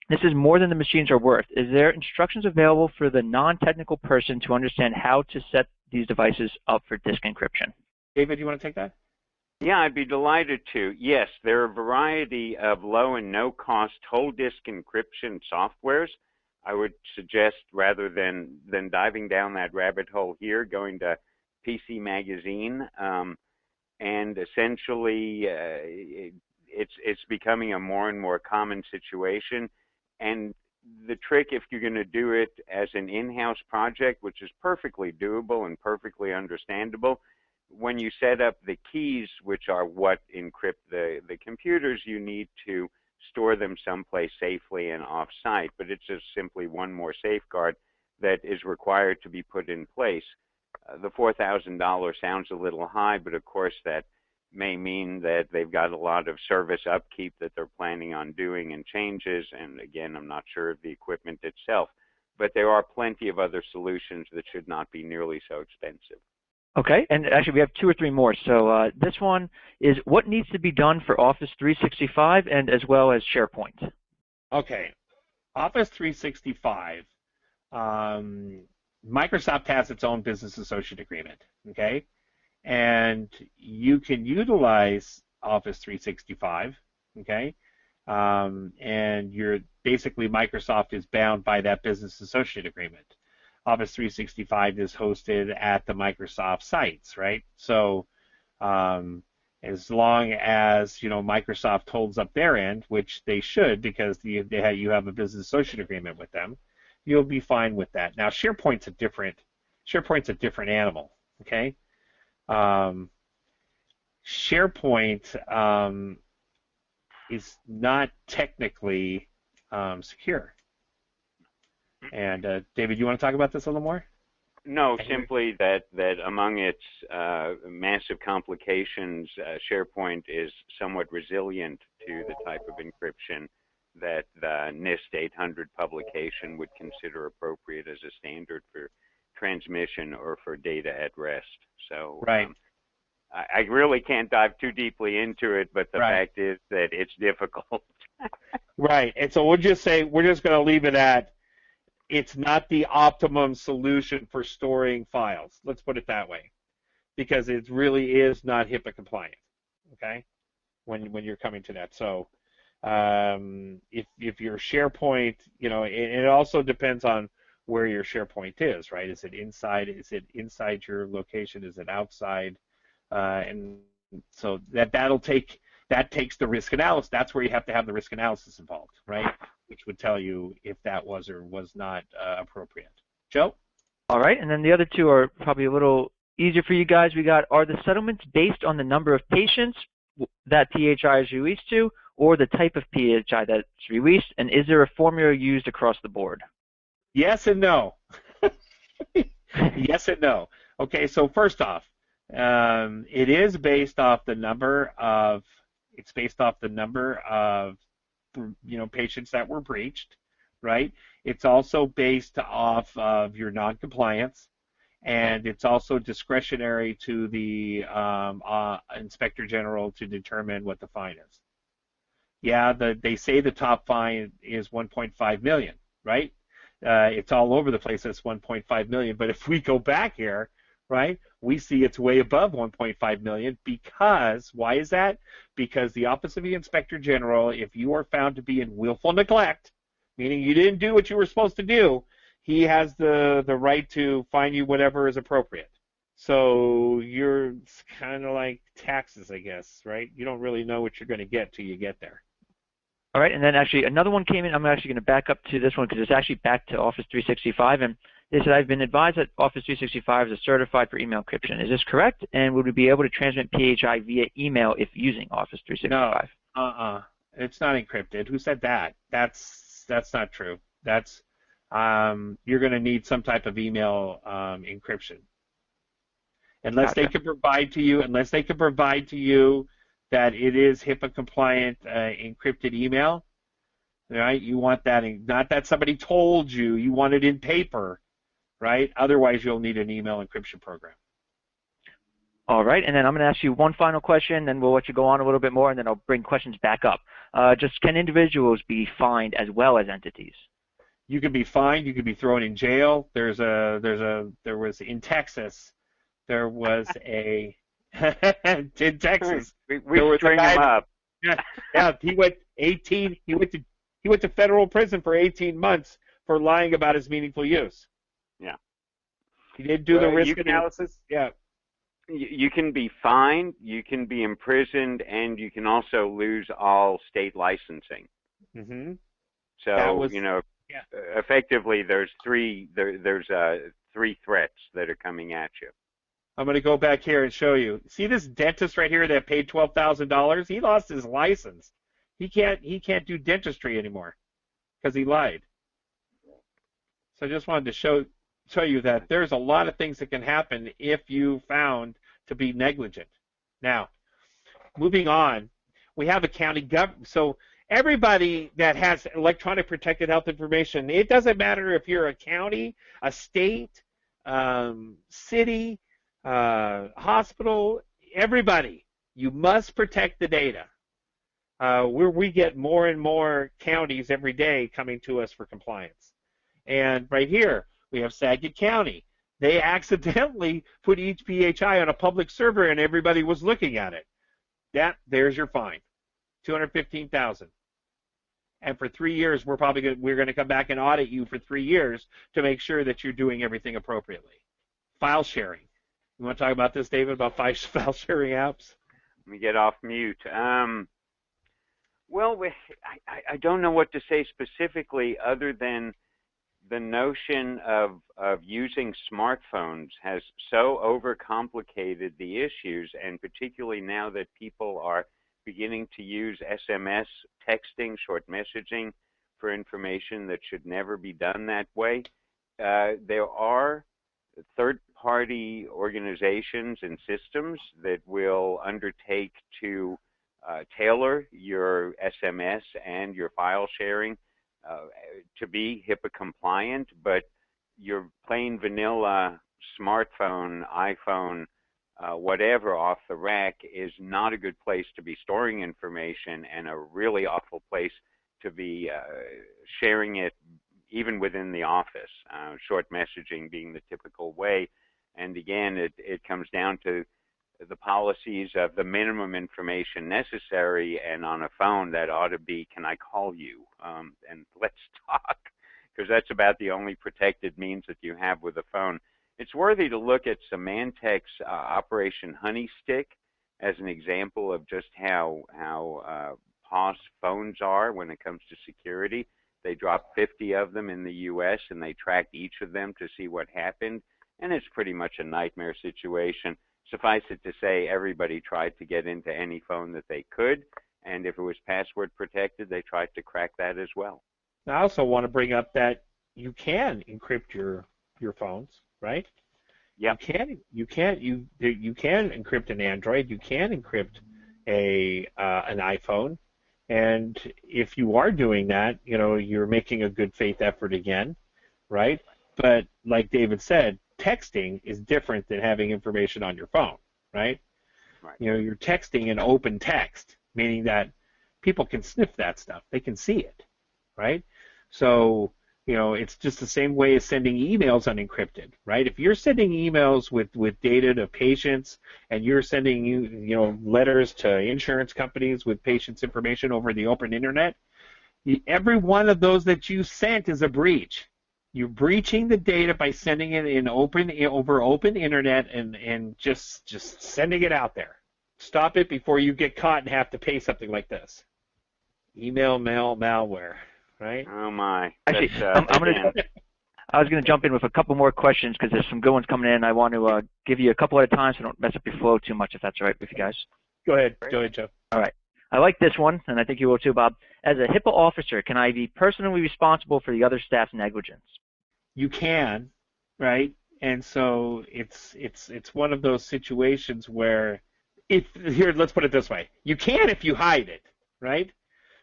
This is more than the machines are worth. Is there instructions available for the non-technical person to understand how to set these devices up for disk encryption? David, you want to take that? Yeah, I'd be delighted to. Yes, there are a variety of low and no cost whole disk encryption softwares. I would suggest, rather than diving down that rabbit hole here, going to PC Magazine, and essentially it's becoming a more and more common situation. And the trick, if you're going to do it as an in-house project, which is perfectly doable and perfectly understandable, when you set up the keys, which are what encrypt the computers, you need to store them someplace safely and off-site. But it's just simply one more safeguard that is required to be put in place. The $4,000 sounds a little high, but of course that may mean that they've got a lot of service upkeep that they're planning on doing and changes. And again, I'm not sure of the equipment itself, but there are plenty of other solutions that should not be nearly so expensive. Okay, and actually we have 2 or 3 more. So this one is: what needs to be done for Office 365 and as well as SharePoint? Okay, Office 365, Microsoft has its own business associate agreement, okay? And you can utilize Office 365, okay? And basically Microsoft is bound by that business associate agreement. Office 365 is hosted at the Microsoft sites, right? So as long as Microsoft holds up their end, which they should, because you have a business associate agreement with them, you'll be fine with that. Now SharePoint's a different animal, okay? SharePoint is not technically secure. And David, you want to talk about this a little more? No, simply that among its massive complications, SharePoint is somewhat resilient to the type of encryption that the NIST 800 publication would consider appropriate as a standard for transmission or for data at rest. So right. I really can't dive too deeply into it, but the fact is that it's difficult. Right, and so we're just going to leave it at it's not the optimum solution for storing files. Let's put it that way, because it really is not HIPAA compliant. Okay, when you're coming to that. So if your SharePoint, it also depends on where your SharePoint is, right? Is it inside? Is it inside your location? Is it outside? And so that takes the risk analysis. That's where you have to have the risk analysis involved, right? Which would tell you if that was or was not appropriate. Joe? All right, and then the other 2 are probably a little easier for you guys. We got: are the settlements based on the number of patients that PHI is released to, or the type of PHI that's released, and is there a formula used across the board? Yes and no. Yes and no. Okay, so first off, it is based off the number of patients that were breached, right? It's also based off of your non-compliance, and it's also discretionary to the Inspector General to determine what the fine is. Yeah, they say the top fine is 1.5 million, right? It's all over the place. It's 1.5 million. But if we go back here, right? We see it's way above 1.5 million because, why is that? Because the Office of the Inspector General, if you are found to be in willful neglect, meaning you didn't do what you were supposed to do, he has the right to fine you whatever is appropriate. So you're kind of like taxes, I guess, right? You don't really know what you're going to get till you get there. All right, and then actually another one came in. I'm actually going to back up to this one because it's actually back to Office 365, and they said, I've been advised that Office 365 is certified for email encryption. Is this correct? And would we be able to transmit PHI via email if using Office 365? No, it's not encrypted. Who said that? That's not true. That's you're going to need some type of email encryption. Unless Gotcha. they can provide to you that it is HIPAA compliant encrypted email, right? You want that, not that somebody told you. You want it in paper, right? Otherwise, you'll need an email encryption program. All right, and then I'm going to ask you one final question, then we'll let you go on a little bit more, and then I'll bring questions back up. Just can individuals be fined as well as entities? You can be fined. You can be thrown in jail. There was in Texas. There was a in Texas. We string him up. Yeah, he went 18. He went to federal prison for 18 months for lying about his meaningful use. Yeah. He didn't do the risk analysis. Yeah. You can be fined, you can be imprisoned, and you can also lose all state licensing. Mm-hmm. So effectively, there's three threats that are coming at you. I'm going to go back here and show you. See this dentist right here that paid $12,000? He lost his license. He can't do dentistry anymore because he lied. So I just wanted to show you that there's a lot of things that can happen if you found to be negligent. Now, moving on, we have a county government. So everybody that has electronic protected health information, it doesn't matter if you're a county, a state, city, hospital, everybody, you must protect the data. We get more and more counties every day coming to us for compliance. And right here, we have Saget County. They accidentally put each PHI on a public server, and everybody was looking at it. There's your fine, $215,000. And for 3 years, we're going to come back and audit you for 3 years to make sure that you're doing everything appropriately. File sharing. You want to talk about this, David, about file sharing apps? Let me get off mute. Well, I don't know what to say specifically other than the notion of using smartphones has so overcomplicated the issues, and particularly now that people are beginning to use SMS texting, short messaging for information that should never be done that way. There are third-party organizations and systems that will undertake to tailor your SMS and your file sharing to be HIPAA compliant, but your plain vanilla smartphone, iPhone, whatever off the rack is not a good place to be storing information, and a really awful place to be sharing it even within the office, short messaging being the typical way. And again, it comes down to the policies of the minimum information necessary, and on a phone that ought to be, can I call you? And let's talk, because that's about the only protected means that you have with a phone. It's worthy to look at Symantec's Operation Honey Stick as an example of just how POS phones are when it comes to security. They dropped 50 of them in the U.S., and they tracked each of them to see what happened, and it's pretty much a nightmare situation. Suffice it to say, everybody tried to get into any phone that they could, and if it was password protected, they tried to crack that as well. I also want to bring up that you can encrypt your phones, right? Yeah. You can encrypt an Android. You can encrypt an iPhone, and if you are doing that, you're making a good faith effort again, right? But like David said, texting is different than having information on your phone, right? Right. You're texting in open text, meaning that people can sniff that stuff. They can see it, right? So, It's just the same way as sending emails unencrypted, right? If you're sending emails with data to patients and you're sending letters to insurance companies with patients' information over the open internet, every one of those that you sent is a breach. You're breaching the data by sending it over open internet and just sending it out there. Stop it before you get caught and have to pay something like this. Email, mail, malware, right? Oh my! Actually, I was going to jump in with a couple more questions because there's some good ones coming in. I want to give you a couple at a time so I don't mess up your flow too much, if that's all right with you guys. Go ahead, Joe. All right. I like this one, and I think you will too, Bob. As a HIPAA officer, can I be personally responsible for the other staff's negligence? You can, right? And so it's one of those situations where let's put it this way. You can if you hide it, right?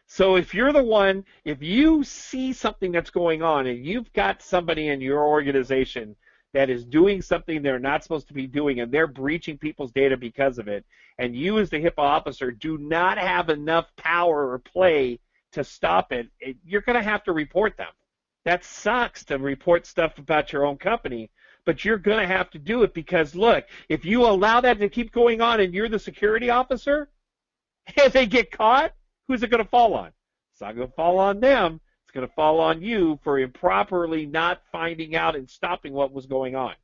So if you're the one, if you see something that's going on and you've got somebody in your organization that is doing something they're not supposed to be doing and they're breaching people's data because of it, and you as the HIPAA officer do not have enough power or play to stop it, you're going to have to report them. That sucks to report stuff about your own company, but you're going to have to do it because, look, if you allow that to keep going on and you're the security officer and they get caught, who's it going to fall on? It's not going to fall on them. It's going to fall on you for improperly not finding out and stopping what was going on.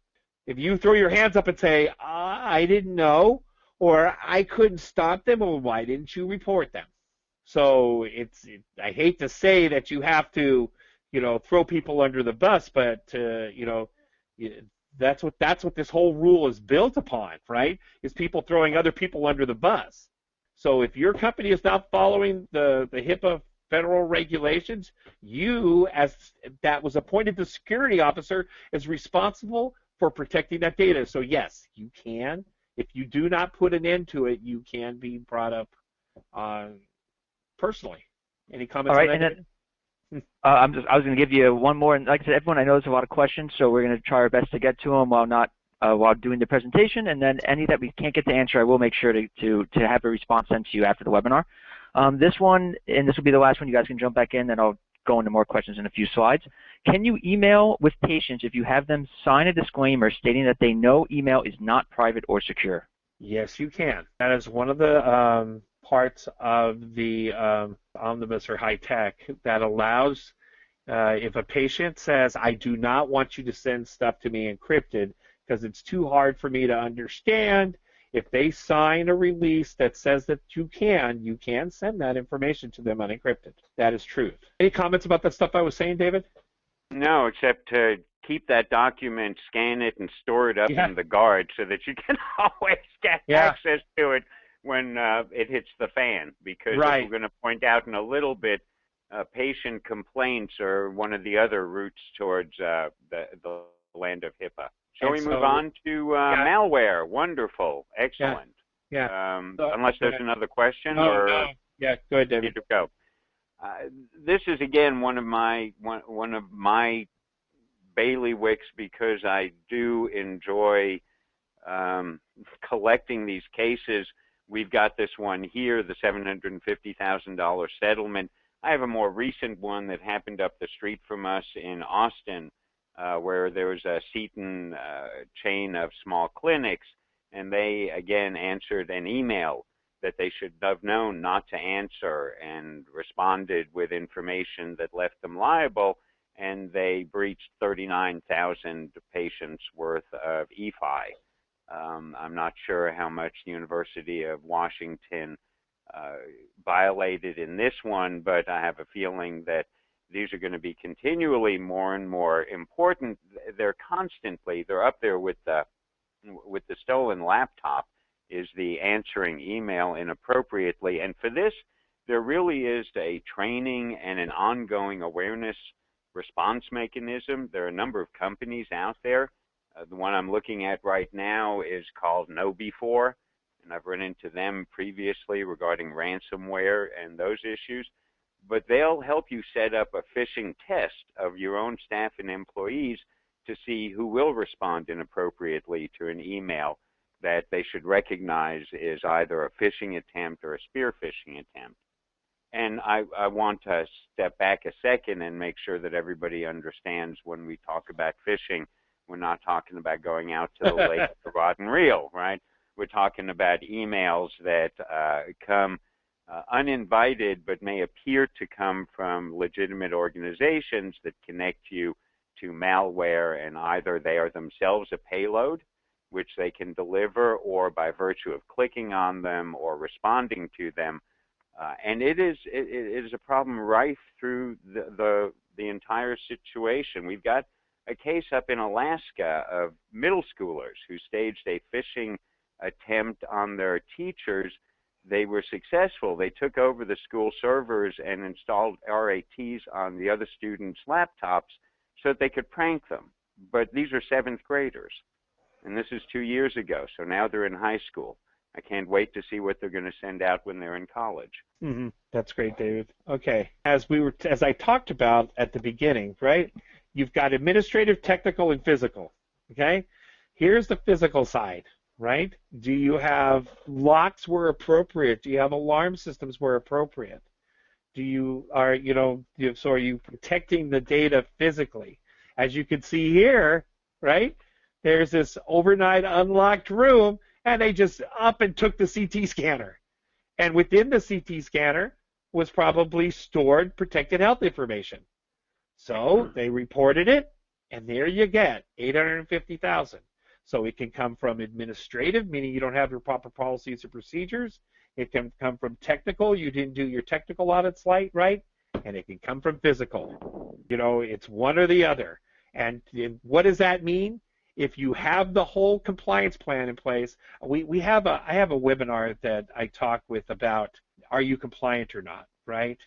If you throw your hands up and say, I didn't know, or I couldn't stop them, well, why didn't you report them? So I hate to say that you have to, throw people under the bus, but, that's what this whole rule is built upon, right? Is people throwing other people under the bus. So if your company is not following the HIPAA federal regulations, you, as that was appointed the security officer, is responsible for protecting that data. So yes, you can. If you do not put an end to it, you can be brought up personally. Any comments on that? I was going to give you one more, and like I said, everyone, I know there's a lot of questions, so we're going to try our best to get to them while doing the presentation, and then any that we can't get to answer, I will make sure to have a response sent to you after the webinar. This one, and this will be the last one, you guys can jump back in, then I'll go into more questions in a few slides. Can you email with patients if you have them sign a disclaimer stating that they know email is not private or secure? Yes, you can. That is one of the parts of the Omnibus or high tech that allows, if a patient says, I do not want you to send stuff to me encrypted because it's too hard for me to understand, if they sign a release that says that you can send that information to them unencrypted. That is truth. Any comments about that stuff I was saying, David? No, except to keep that document, scan it, and store it up in the guard so that you can always get access to it when it hits the fan. Because as we're going to point out in a little bit, patient complaints are one of the other routes towards the land of HIPAA. Shall we move on to malware? Wonderful. Excellent. Unless there's another question? No. Yeah, go ahead, David. Go. This is, again, one of my bailiwicks because I do enjoy collecting these cases. We've got this one here, the $750,000 settlement. I have a more recent one that happened up the street from us in Austin, where there was a Seton chain of small clinics, and they, again, answered an email that they should have known not to answer and responded with information that left them liable, and they breached 39,000 patients worth of EFI. I'm not sure how much the University of Washington violated in this one, but I have a feeling that these are going to be continually more and more important. They're up there with the stolen laptop, is the answering email inappropriately. And for this, there really is a training and an ongoing awareness response mechanism. There are a number of companies out there. The one I'm looking at right now is called KnowBe4, and I've run into them previously regarding ransomware and those issues. But they'll help you set up a phishing test of your own staff and employees to see who will respond inappropriately to an email that they should recognize is either a phishing attempt or a spear phishing attempt. And I want to step back a second and make sure that everybody understands when we talk about phishing, we're not talking about going out to the lake with a rod and reel, right? We're talking about emails that come uninvited but may appear to come from legitimate organizations that connect you to malware, and either they are themselves a payload which they can deliver, or by virtue of clicking on them or responding to them. And it is a problem rife through the entire situation. We've got a case up in Alaska of middle schoolers who staged a phishing attempt on their teachers. They were successful. They took over the school servers and installed RATs on the other students' laptops so that they could prank them. But these are 7th graders, and this is 2 years ago. So now they're in high school. I can't wait to see what they're going to send out when they're in college. Mm-hmm. That's great, David. Okay, as I talked about at the beginning, right? You've got administrative, technical, and physical. Okay, here's the physical side, right? Do you have locks where appropriate? Do you have alarm systems where appropriate? Are you protecting the data physically? As you can see here, right? There's this overnight unlocked room, and they just up and took the CT scanner. And within the CT scanner was probably stored protected health information. So they reported it, and there you get $850,000. So it can come from administrative, meaning you don't have your proper policies or procedures. It can come from technical, you didn't do your technical audits right, and it can come from physical. It's one or the other. And what does that mean? If you have the whole compliance plan in place, I have a webinar that I talk with about, are you compliant or not, right?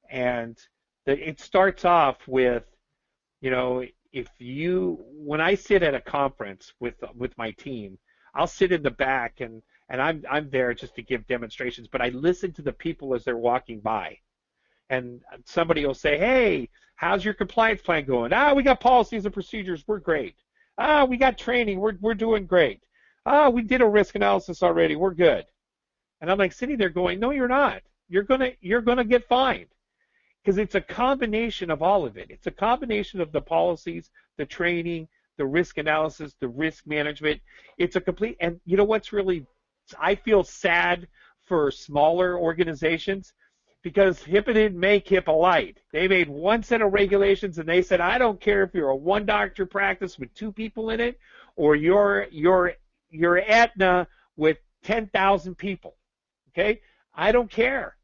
And it starts off with, when I sit at a conference with my team, I'll sit in the back and I'm there just to give demonstrations, but I listen to the people as they're walking by. And somebody will say, hey, how's your compliance plan going? We got policies and procedures, we're great. We got training, we're doing great. We did a risk analysis already, we're good. And I'm like sitting there going, no, you're not. You're gonna get fined. Because it's a combination of all of it. It's a combination of the policies, the training, the risk analysis, the risk management. It's a complete, and you know what's really, I feel sad for smaller organizations, because HIPAA didn't make HIPAA light. They made one set of regulations, and they said, I don't care if you're a one-doctor practice with 2 people in it, or you're Aetna with 10,000 people. Okay? I don't care.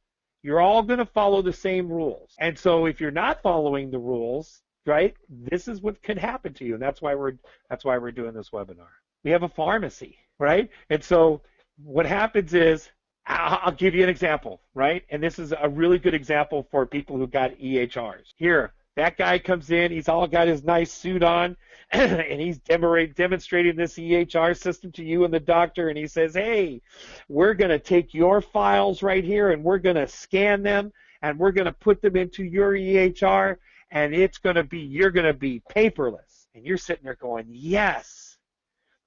You're all going to follow the same rules. And so if you're not following the rules, right, this is what could happen to you. And that's why we're doing this webinar. We have a pharmacy, right? And so what happens is, I'll give you an example, right? And this is a really good example for people who got EHRs. Here, that guy comes in, he's all got his nice suit on, and he's demonstrating this EHR system to you and the doctor, and he says, hey, we're going to take your files right here, and we're going to scan them, and we're going to put them into your EHR, and you're going to be paperless. And you're sitting there going, yes.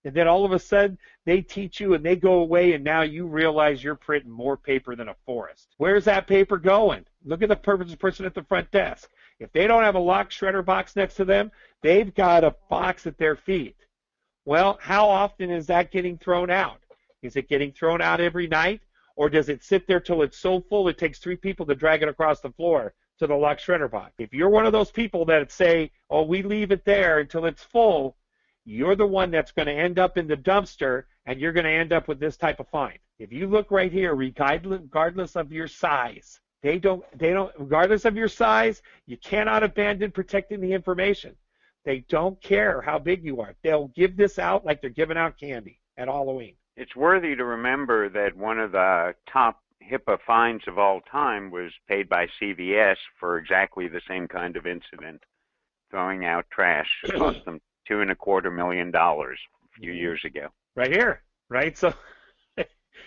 And then all of a sudden, they teach you and they go away, and now you realize you're printing more paper than a forest. Where's that paper going? Look at the person at the front desk. If they don't have a locked shredder box next to them, they've got a box at their feet. Well, how often is that getting thrown out? Is it getting thrown out every night? Or does it sit there till it's so full it takes 3 people to drag it across the floor to the locked shredder box? If you're one of those people that say, oh, we leave it there until it's full, you're the one that's going to end up in the dumpster, and you're going to end up with this type of fine. If you look right here, regardless of your size, regardless of your size, you cannot abandon protecting the information. They don't care how big you are. They'll give this out like they're giving out candy at Halloween. It's worthy to remember that one of the top HIPAA fines of all time was paid by CVS for exactly the same kind of incident, throwing out trash. It cost them $2.25 million a few years ago. Right here, right? So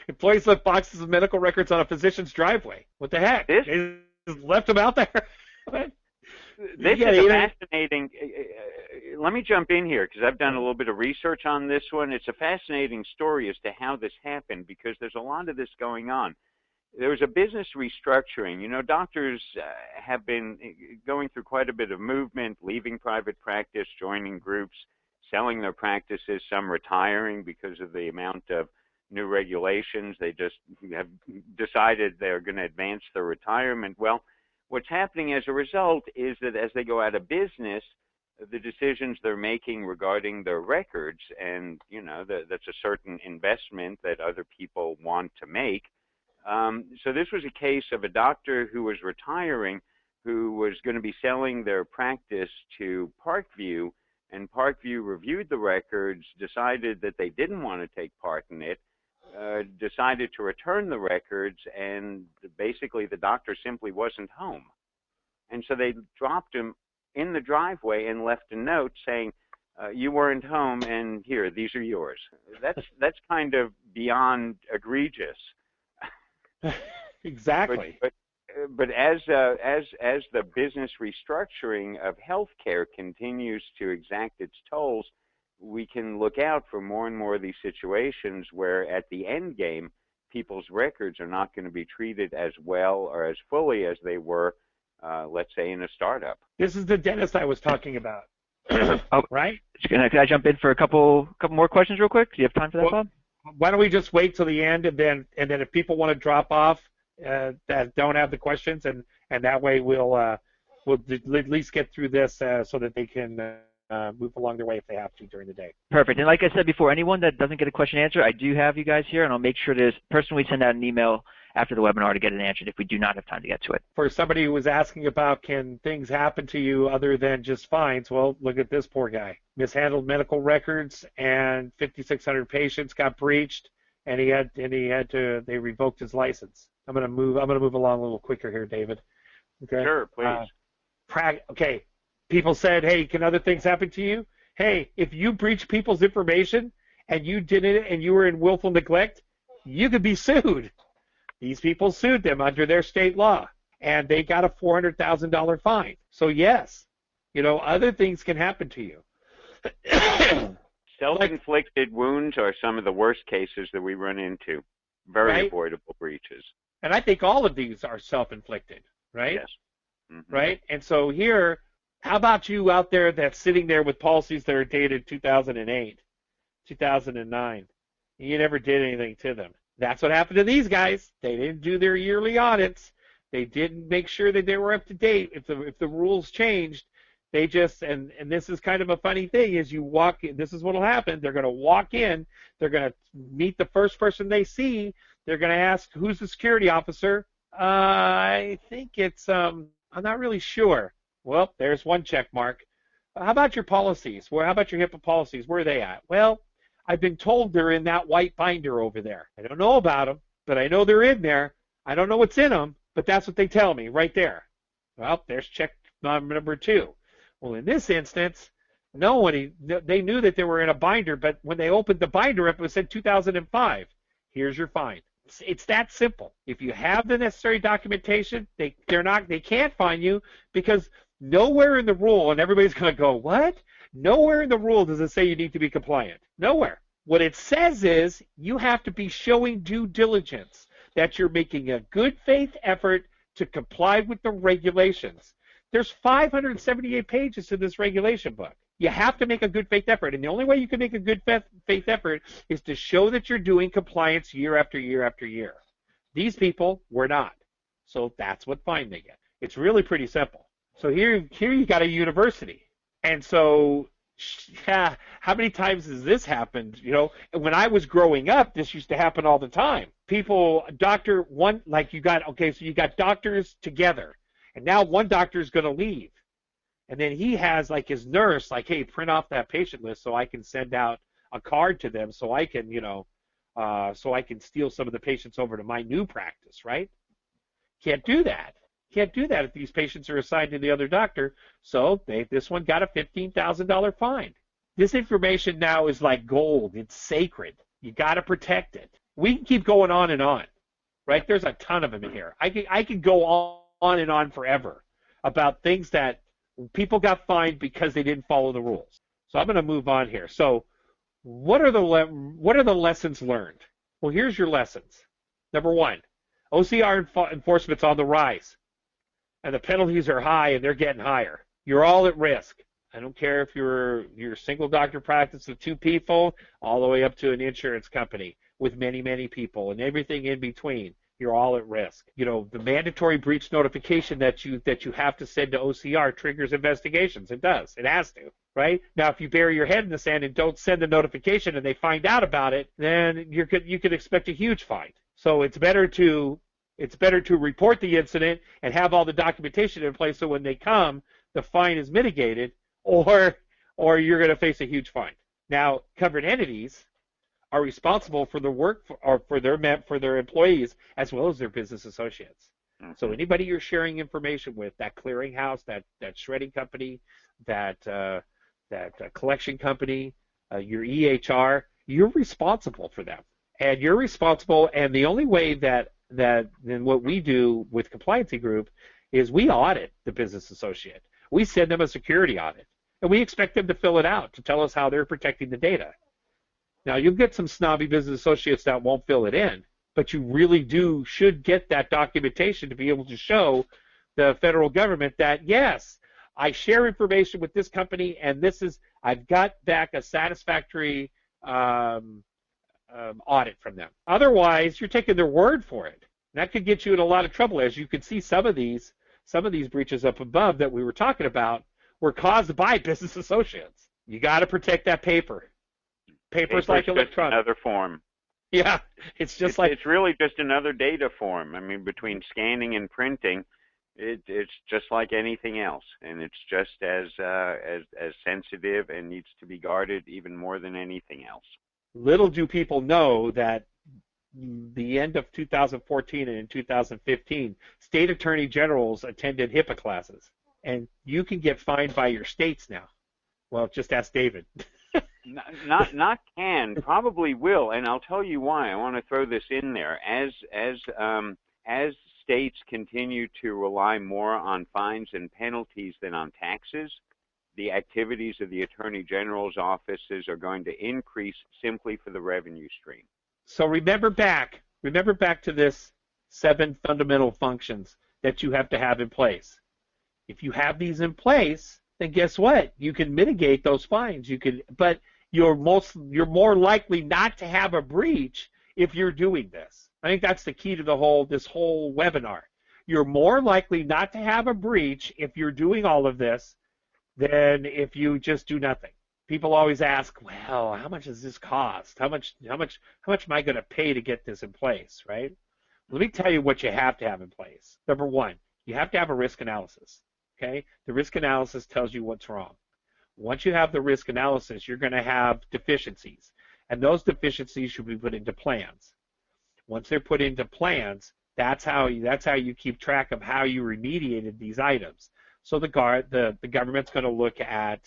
employees left boxes of medical records on a physician's driveway. What the heck? They just left them out there. This is a fascinating, let me jump in here because I've done a little bit of research on this one. It's a fascinating story as to how this happened, because there's a lot of this going on. there was a business restructuring. You know, doctors have been going through quite a bit of movement, leaving private practice, joining groups, selling their practices, some retiring because of the amount of new regulations. They just have decided they're going to advance their retirement. Well, what's happening as a result is that as they go out of business, the decisions they're making regarding their records, and you know that's a certain investment that other people want to make. So this was a case of a doctor who was retiring, who was going to be selling their practice to Parkview, and Parkview reviewed the records, decided that they didn't want to take part in it, decided to return the records, and basically the doctor simply wasn't home. And so they dropped him in the driveway and left a note saying, you weren't home, and here, these are yours. That's kind of beyond egregious. Exactly. But as the business restructuring of healthcare continues to exact its tolls, we can look out for more and more of these situations where at the end game, people's records are not going to be treated as well or as fully as they were, let's say, in a startup. This is the dentist I was talking about. Oh, right? Can I jump in for a couple more questions real quick? Do you have time for that, Bob? Why don't we just wait till the end, and then if people want to drop off that don't have the questions, and that way we'll at least get through this so that they can move along their way if they have to during the day. Perfect. And like I said before, anyone that doesn't get a question answered, I do have you guys here, and I'll make sure to personally send out an email after the webinar to get it answered if we do not have time to get to it. For somebody who was asking about can things happen to you other than just fines, well, look at this poor guy. Mishandled medical records, and 5,600 patients got breached, and they revoked his license. I'm gonna move along a little quicker here, David. Okay. Sure, please. Okay. People said, hey, can other things happen to you? Hey, if you breach people's information and you did it and you were in willful neglect, you could be sued. These people sued them under their state law, and they got a $400,000 fine. So yes, other things can happen to you. Self-inflicted wounds are some of the worst cases that we run into. Very avoidable breaches. And I think all of these are self-inflicted, right? Yes. Mm-hmm. Right? And so here, how about you out there that's sitting there with policies that are dated 2008, 2009, and you never did anything to them? That's what happened to these guys. They didn't do their yearly audits. They didn't make sure that they were up to date. If the rules changed, they just, and this is kind of a funny thing, is you walk in, this is what will happen. They're going to walk in. They're going to meet the first person they see. They're going to ask, who's the security officer? I think it's, I'm not really sure. Well, there's one check mark. How about your policies? How about your HIPAA policies? Where are they at? Well, I've been told they're in that white binder over there. I don't know about them, but I know they're in there. I don't know what's in them, but that's what they tell me right there. Well, there's check number 2. Well, in this instance, they knew that they were in a binder, but when they opened the binder up, it said 2005. Here's your fine. It's that simple. If you have the necessary documentation, they can't fine you, because nowhere in the rule, and everybody's going to go, what? Nowhere in the rule does it say you need to be compliant. Nowhere. What it says is you have to be showing due diligence, that you're making a good faith effort to comply with the regulations. There's 578 pages to this regulation book. You have to make a good faith effort, and the only way you can make a good faith effort is to show that you're doing compliance year after year after year. These people were not, so that's what fine they get. It's really pretty simple. So here you got a university, and so how many times has this happened? When I was growing up, this used to happen all the time. People, you got doctors together, and now one doctor is going to leave. And then he has his nurse, hey, print off that patient list so I can send out a card to them so I can, so I can steal some of the patients over to my new practice, right? Can't do that. Can't do that if these patients are assigned to the other doctor. So this one got a $15,000 fine. This information now is like gold. It's sacred. You got to protect it. We can keep going on and on, right? There's a ton of them in here. I could go on and on forever about things that people got fined because they didn't follow the rules. So I'm going to move on here. So what are the lessons learned? Well, here's your lessons. Number 1, OCR enforcement's on the rise, and the penalties are high, and they're getting higher. You're all at risk. I don't care if you're a single doctor practice with 2 people, all the way up to an insurance company with many, many people, and everything in between. You're all at risk. You know, the mandatory breach notification that you have to send to OCR triggers investigations. It does. It has to, right? Now, if you bury your head in the sand and don't send the notification and they find out about it, then you could expect a huge fine. So it's better to report the incident and have all the documentation in place so when they come, the fine is mitigated, or you're going to face a huge fine. Now, covered entities are responsible for the work for their employees as well as their business associates. Mm-hmm. So anybody you're sharing information with, that clearinghouse, that shredding company, that collection company, your EHR, you're responsible for them, and you're responsible. And the only way that then what we do with Compliancy Group is we audit the business associate. We send them a security audit, and we expect them to fill it out to tell us how they're protecting the data. Now, you'll get some snobby business associates that won't fill it in, but you really should get that documentation to be able to show the federal government that, yes, I share information with this company, and I've got back a satisfactory audit from them. Otherwise, you're taking their word for it. That could get you in a lot of trouble. As you can see, some of these breaches up above that we were talking about were caused by business associates. You got to protect that paper. Paper's like electronic. Just another form. Yeah, it's really just another data form. I mean, between scanning and printing, it's just like anything else, and it's just as sensitive and needs to be guarded even more than anything else. Little do people know that the end of 2014 and in 2015, state attorney generals attended HIPAA classes, and you can get fined by your states now. Well, just ask David. Not can, probably will, and I'll tell you why. I want to throw this in there. As states continue to rely more on fines and penalties than on taxes, the activities of the Attorney General's offices are going to increase simply for the revenue stream. So remember back to this 7 fundamental functions that you have to have in place. If you have these in place, then guess what? You can mitigate those fines. But you're more likely not to have a breach if you're doing this. I think that's the key to this whole webinar. You're more likely not to have a breach if you're doing all of this than if you just do nothing. People always ask, well, how much does this cost? How much am I going to pay to get this in place, right? Let me tell you what you have to have in place. Number 1, you have to have a risk analysis. Okay? The risk analysis tells you what's wrong. Once you have the risk analysis, you're going to have deficiencies, and those deficiencies should be put into plans. Once they're put into plans, that's how you keep track of how you remediated these items. So the government's going to look at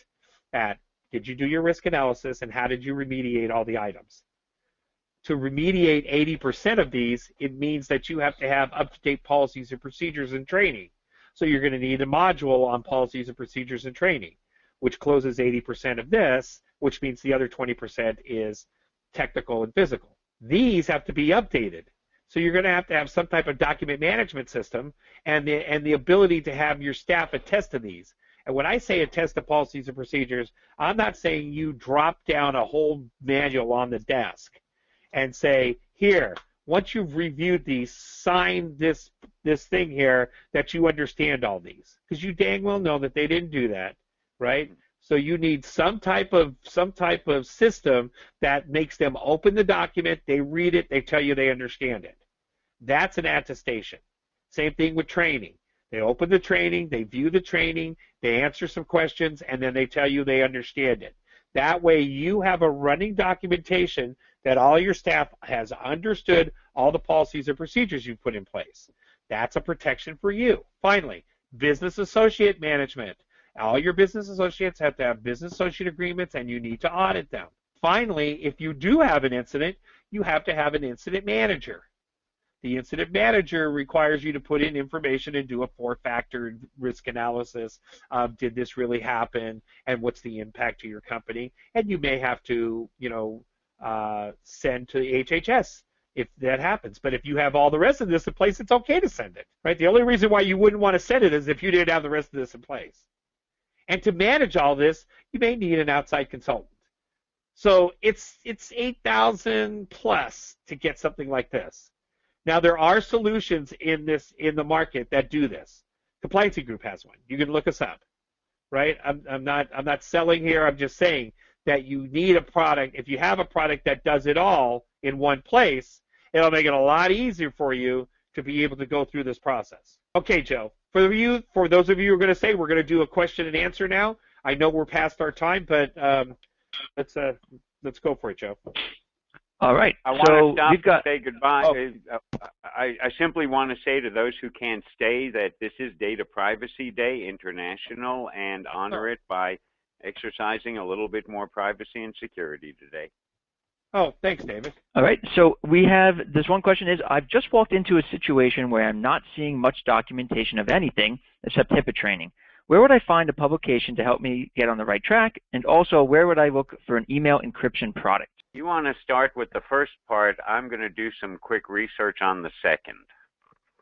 did you do your risk analysis and how did you remediate all the items? To remediate 80% of these, it means that you have to have up-to-date policies and procedures and training. So you're going to need a module on policies and procedures and training, which closes 80% of this, which means the other 20% is technical and physical. These have to be updated. So you're going to have some type of document management system and the ability to have your staff attest to these. And when I say attest to policies and procedures, I'm not saying you drop down a whole manual on the desk and say, here, once you've reviewed these, sign this thing here that you understand all these. Because you dang well know that they didn't do that, right? So you need some type of system that makes them open the document, they read it, they tell you they understand it. That's an attestation. Same thing with training. They open the training, they view the training, they answer some questions, and then they tell you they understand it. That way you have a running documentation that all your staff has understood all the policies and procedures you've put in place. That's a protection for you. Finally, business associate management. All your business associates have to have business associate agreements, and you need to audit them. Finally, if you do have an incident, you have to have an incident manager. The incident manager requires you to put in information and do a 4-factor risk analysis. Did this really happen, and what's the impact to your company? And you may have to, send to the HHS if that happens. But if you have all the rest of this in place, it's okay to send it, right? The only reason why you wouldn't want to send it is if you didn't have the rest of this in place. And to manage all this, you may need an outside consultant. So it's 8,000 plus to get something like this. Now there are solutions in the market that do this. Compliancy Group has one. You can look us up, right? I'm not selling here. I'm just saying that you need a product. If you have a product that does it all in one place, it'll make it a lot easier for you to be able to go through this process. Okay, Joe. For those of you who are going to say we're going to do a question and answer now. I know we're past our time, but let's go for it, Joe. All right. I want to stop and say goodbye. Oh. I simply want to say to those who can't stay that this is Data Privacy Day International, and honor it by exercising a little bit more privacy and security today. Oh, thanks, David. All right. So we have this one question is, I've just walked into a situation where I'm not seeing much documentation of anything except HIPAA training. Where would I find a publication to help me get on the right track? And also, where would I look for an email encryption product? You want to start with the first part. I'm going to do some quick research on the second.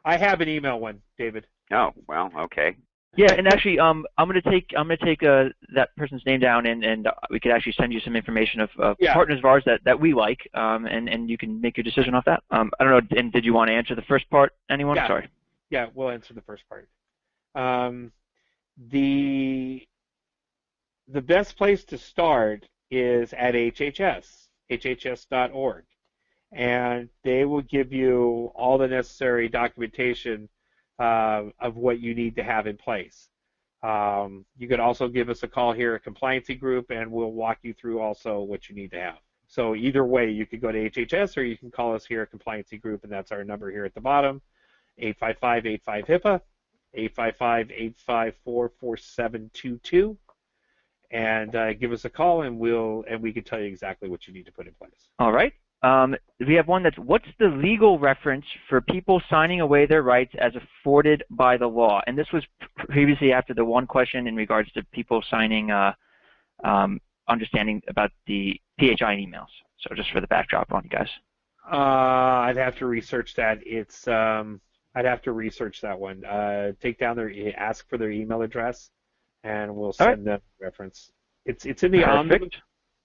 I have an email one, David. Oh, well, okay. Yeah, and actually, I'm gonna take that person's name down, and we could actually send you some information of partners of ours that we like, and you can make your decision off that. I don't know. And did you want to answer the first part? Anyone? Yeah. Sorry. Yeah, we'll answer the first part. The best place to start is at hhs.org, and they will give you all the necessary documentation of what you need to have in place. You could also give us a call here at Compliancy Group, and we'll walk you through also what you need to have. So either way, you could go to HHS, or you can call us here at Compliancy Group, and that's our number here at the bottom, 855-85-HIPAA, 855-854-4722, and give us a call, and we can tell you exactly what you need to put in place. All right. We have one that's, what's the legal reference for people signing away their rights as afforded by the law? And this was previously after the one question in regards to people signing, understanding about the PHI emails. So just for the backdrop on you guys. I'd have to research that. I'd have to research that one. Take down ask for their email address, and we'll send them a reference. It's in the omnibus.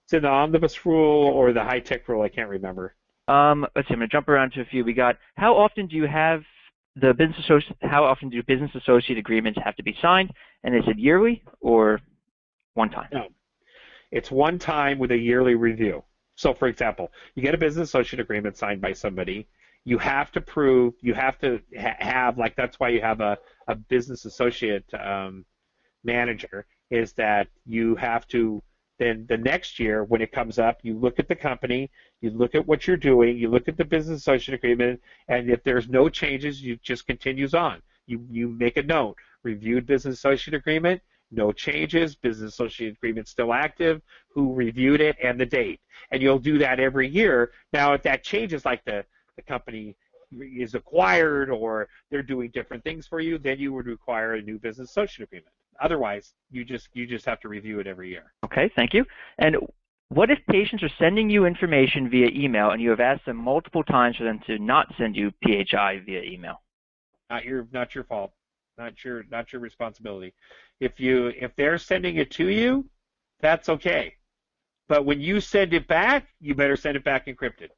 It's in the omnibus rule or the high-tech rule. I can't remember. Let's see. I'm going to jump around to a few. We got, how often do business associate agreements have to be signed? And is it yearly or one time? No, it's one time with a yearly review. So, for example, you get a business associate agreement signed by somebody. You have to prove. You have to have, like, that's why you have a business associate manager. Is that you have to. Then the next year, when it comes up, you look at the company, you look at what you're doing, you look at the business associate agreement, and if there's no changes, you just continues on. You make a note, reviewed business associate agreement, no changes, business associate agreement still active, who reviewed it, and the date. And you'll do that every year. Now, if that changes, like the company is acquired or they're doing different things for you, then you would require a new business associate agreement. Otherwise, you just have to review it every year. Okay, thank you. And what if patients are sending you information via email and you have asked them multiple times for them to not send you PHI via email? Not your fault. Not your responsibility. If they're sending it to you, that's okay. But when you send it back, you better send it back encrypted,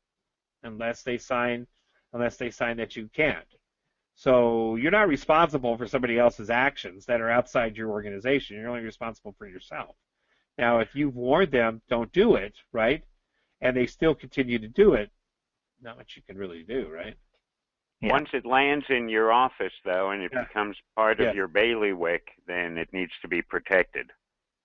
unless they sign that you can't. So you're not responsible for somebody else's actions that are outside your organization. You're only responsible for yourself. Now, if you've warned them, don't do it, right? And they still continue to do it, not much you can really do, right? Yeah. Once it lands in your office, though, and it becomes part of your bailiwick, then it needs to be protected.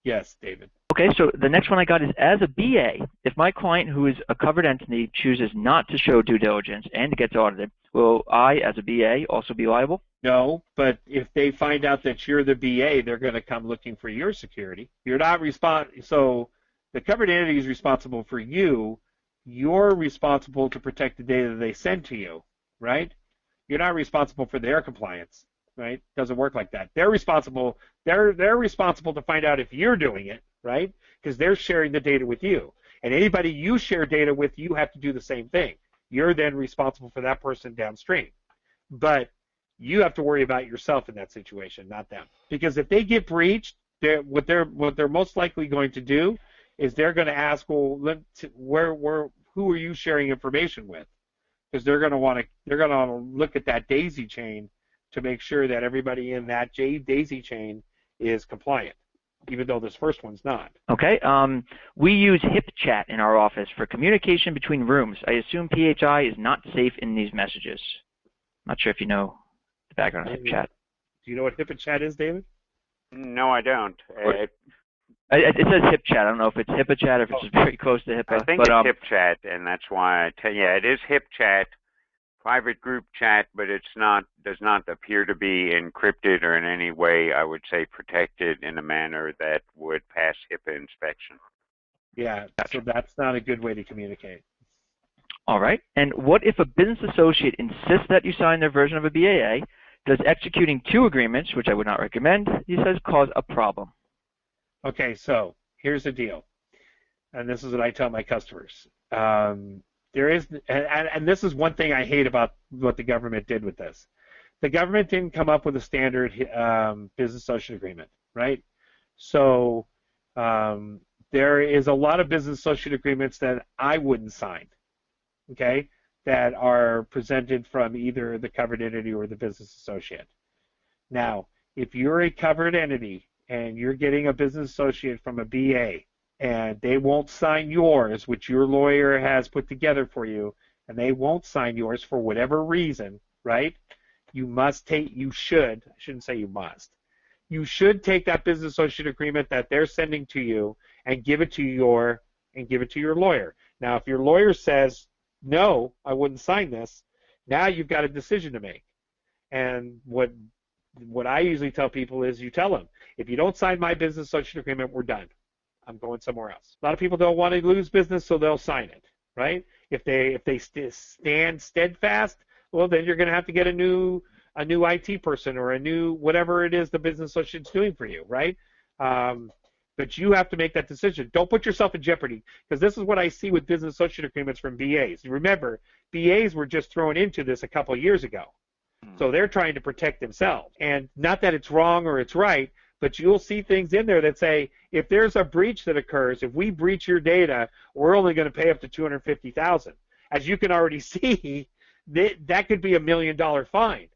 Yes, David. Okay, so the next one I got is, as a BA, if my client who is a covered entity chooses not to show due diligence and gets audited, will I, as a BA, also be liable? No, but if they find out that you're the BA, they're going to come looking for your security. You're not so the covered entity is responsible for you. You're responsible to protect the data they send to you, right? You're not responsible for their compliance, right? Doesn't work like that. They're responsible. They're responsible to find out if you're doing it, right? Because they're sharing the data with you. And anybody you share data with, you have to do the same thing. you're then responsible for that person downstream. But you have to worry about yourself in that situation, not them. Because if they get breached, what they're most likely going to do is they're going to ask, well, who are you sharing information with? Because they're going to look at that daisy chain to make sure that everybody in that daisy chain is compliant, even though this first one's not. Okay. We use HipChat in our office for communication between rooms. I assume PHI is not safe in these messages. Not sure if you know the background of HipChat. Do you know what HIPAA Chat is, David? No, I don't. It says HipChat. I don't know if it's HIPAA Chat or if it's just very close to HIPAA. I think it's HipChat, and that's why it is HipChat, private group chat, but does not appear to be encrypted or in any way, I would say, protected in a manner that would pass HIPAA inspection. Yeah, so that's not a good way to communicate. All right. And what if a business associate insists that you sign their version of a BAA? Does executing 2 agreements, which I would not recommend, he says, cause a problem? Okay, so here's the deal, and this is what I tell my customers. There is, and this is one thing I hate about what the government did with this. The government didn't come up with a standard business associate agreement, right? So there is a lot of business associate agreements that I wouldn't sign, okay, that are presented from either the covered entity or the business associate. Now, if you're a covered entity and you're getting a business associate from a BA, and they won't sign yours, which your lawyer has put together for you, and they won't sign yours for whatever reason, right? I shouldn't say you must. You should take that business associate agreement that they're sending to you and give it to your lawyer. Now, if your lawyer says, no, I wouldn't sign this, now you've got a decision to make. And what I usually tell people is you tell them, if you don't sign my business associate agreement, we're done. I'm going somewhere else. A lot of people don't want to lose business, so they'll sign it, right? If they stand steadfast, well, then you're going to have to get a new IT person or a new whatever it is the business associate's doing for you, right? But you have to make that decision. Don't put yourself in jeopardy, because this is what I see with business associate agreements from BAs. Remember, BAs were just thrown into this a couple of years ago, so they're trying to protect themselves. And not that it's wrong or it's right, but you'll see things in there that say, if there's a breach that occurs, if we breach your data, we're only going to pay up to $250,000. As you can already see, that could be $1 million fine.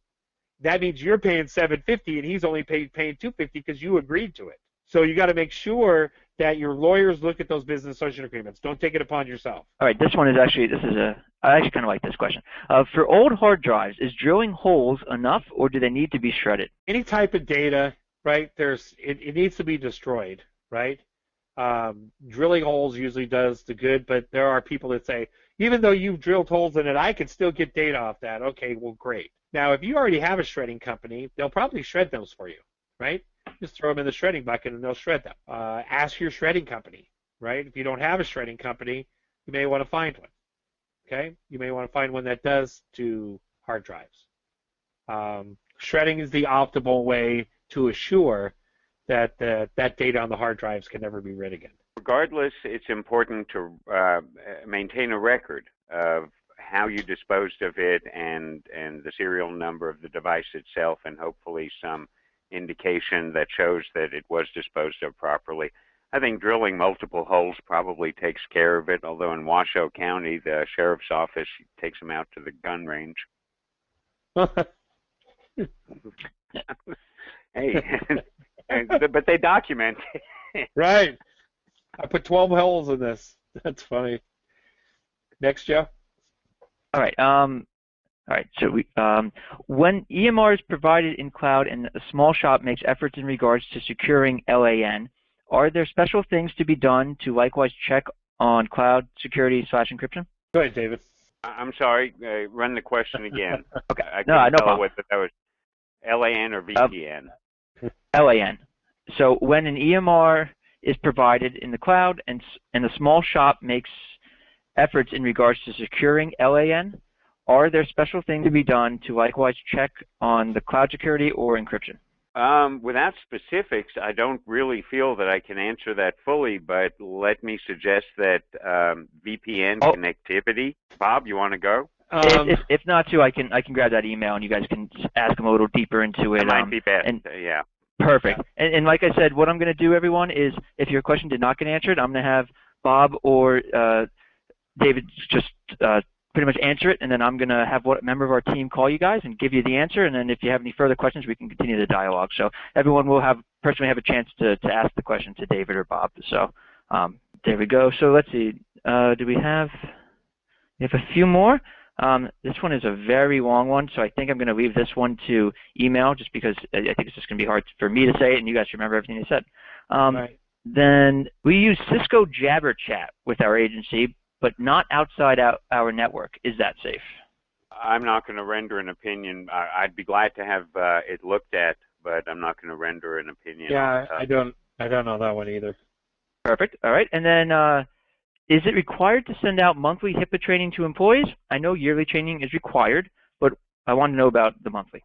That means you're paying $750 and he's only paying $250 because you agreed to it. So you got to make sure that your lawyers look at those business associate agreements. Don't take it upon yourself. All right, I actually kind of like this question. For old hard drives, is drilling holes enough, or do they need to be shredded? Any type of data, right, it needs to be destroyed, right? Drilling holes usually does the good, but there are people that say, even though you've drilled holes in it, I can still get data off that. Okay, well, great. Now, if you already have a shredding company, they'll probably shred those for you, right? Just throw them in the shredding bucket and they'll shred them. Ask your shredding company, right? If you don't have a shredding company, you may want to find one, okay? You may want to find one that does do hard drives. Shredding is the optimal way to assure that that data on the hard drives can never be read again. Regardless, it's important to maintain a record of how you disposed of it and the serial number of the device itself, and hopefully some indication that shows that it was disposed of properly. I think drilling multiple holes probably takes care of it, although in Washoe County, the sheriff's office takes them out to the gun range. Hey, but they document. Right. I put 12 holes in this. That's funny. Next, Joe. All right. So when EMR is provided in cloud and a small shop makes efforts in regards to securing LAN, are there special things to be done to likewise check on cloud security/encryption? Go ahead, David. I'm sorry. Run the question again. Okay. I couldn't tell whether that was LAN or VPN. LAN. So when an EMR is provided in the cloud and a small shop makes efforts in regards to securing LAN, are there special things to be done to likewise check on the cloud security or encryption? Without specifics, I don't really feel that I can answer that fully, but let me suggest that VPN connectivity. Bob, you want to go? If not too, I can grab that email and you guys can ask them a little deeper into it. That might be best. Yeah. Perfect. And like I said, what I'm going to do, everyone, is if your question did not get answered, I'm going to have Bob or David just pretty much answer it, and then I'm going to have what member of our team call you guys and give you the answer, and then if you have any further questions, we can continue the dialogue. So everyone will personally have a chance to ask the question to David or Bob. So there we go. So let's see. Do we have a few more? This one is a very long one, so I think I'm going to leave this one to email just because I think it's just going to be hard for me to say it, and you guys remember everything you said. Right. Then we use Cisco Jabber Chat with our agency, but not outside our network. Is that safe? I'm not going to render an opinion. I'd be glad to have it looked at, but I'm not going to render an opinion. Yeah, I don't know that one either. Perfect. All right, and then is it required to send out monthly HIPAA training to employees? I know yearly training is required, but I want to know about the monthly.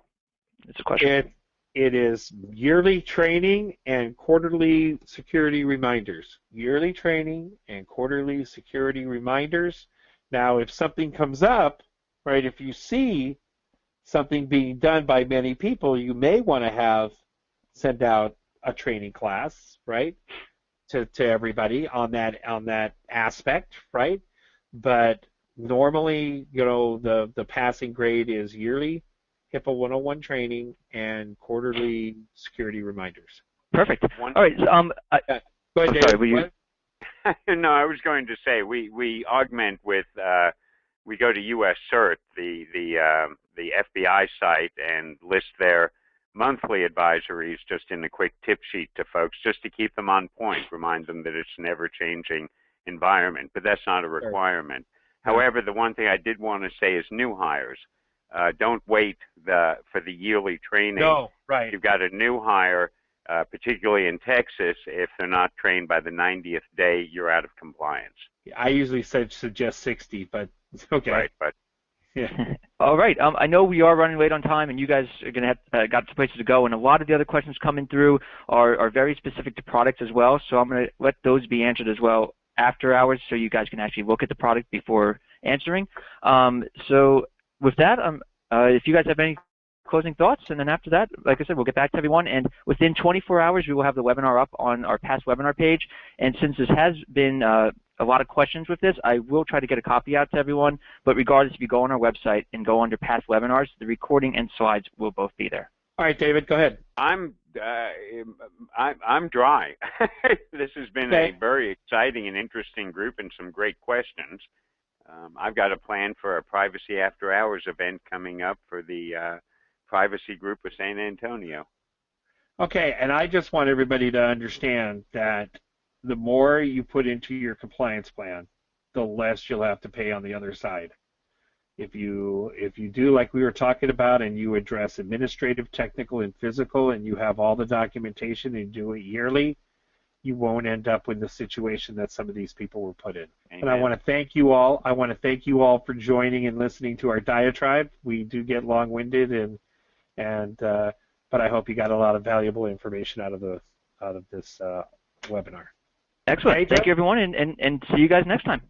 It's a question. It is yearly training and quarterly security reminders. Yearly training and quarterly security reminders. Now, if something comes up, right, if you see something being done by many people, you may want to send out a training class, right, to everybody on that aspect, right? But normally, the passing grade is yearly HIPAA 101 training and quarterly security reminders. Perfect. All right. Go ahead, Dave. Sorry, No, I was going to say we augment with we go to US CERT, the FBI site, and list their monthly advisories just in a quick tip sheet to folks, just to keep them on point, remind them that it's an ever-changing environment, but that's not a requirement. Sure. However, the one thing I did want to say is new hires. Don't wait for the yearly training. No, right. You've got a new hire, particularly in Texas. If they're not trained by the 90th day, you're out of compliance. I usually suggest 60, but it's okay. Right, but yeah. All right. I know we are running late on time, and you guys are going to have got some places to go, and a lot of the other questions coming through are very specific to products as well. So I'm going to let those be answered as well after hours, so you guys can actually look at the product before answering. So with that, if you guys have any closing thoughts, and then after that, like I said, we'll get back to everyone, and within 24 hours, we will have the webinar up on our past webinar page. And since this has been a lot of questions with this, I will try to get a copy out to everyone, but regardless, if you go on our website and go under past webinars, the recording and slides will both be there. All right, David, go ahead. I'm dry. This has been a very exciting and interesting group and some great questions. I've got a plan for a Privacy After Hours event coming up for the privacy group of San Antonio. Okay, and I just want everybody to understand that the more you put into your compliance plan, the less you'll have to pay on the other side. If you do like we were talking about, and you address administrative, technical, and physical, and you have all the documentation and do it yearly, you won't end up with the situation that some of these people were put in. Amen. And I want to thank you all. I want to thank you all for joining and listening to our diatribe. We do get long-winded, but I hope you got a lot of valuable information out of this webinar. Excellent. Okay, thank you, everyone, and see you guys next time.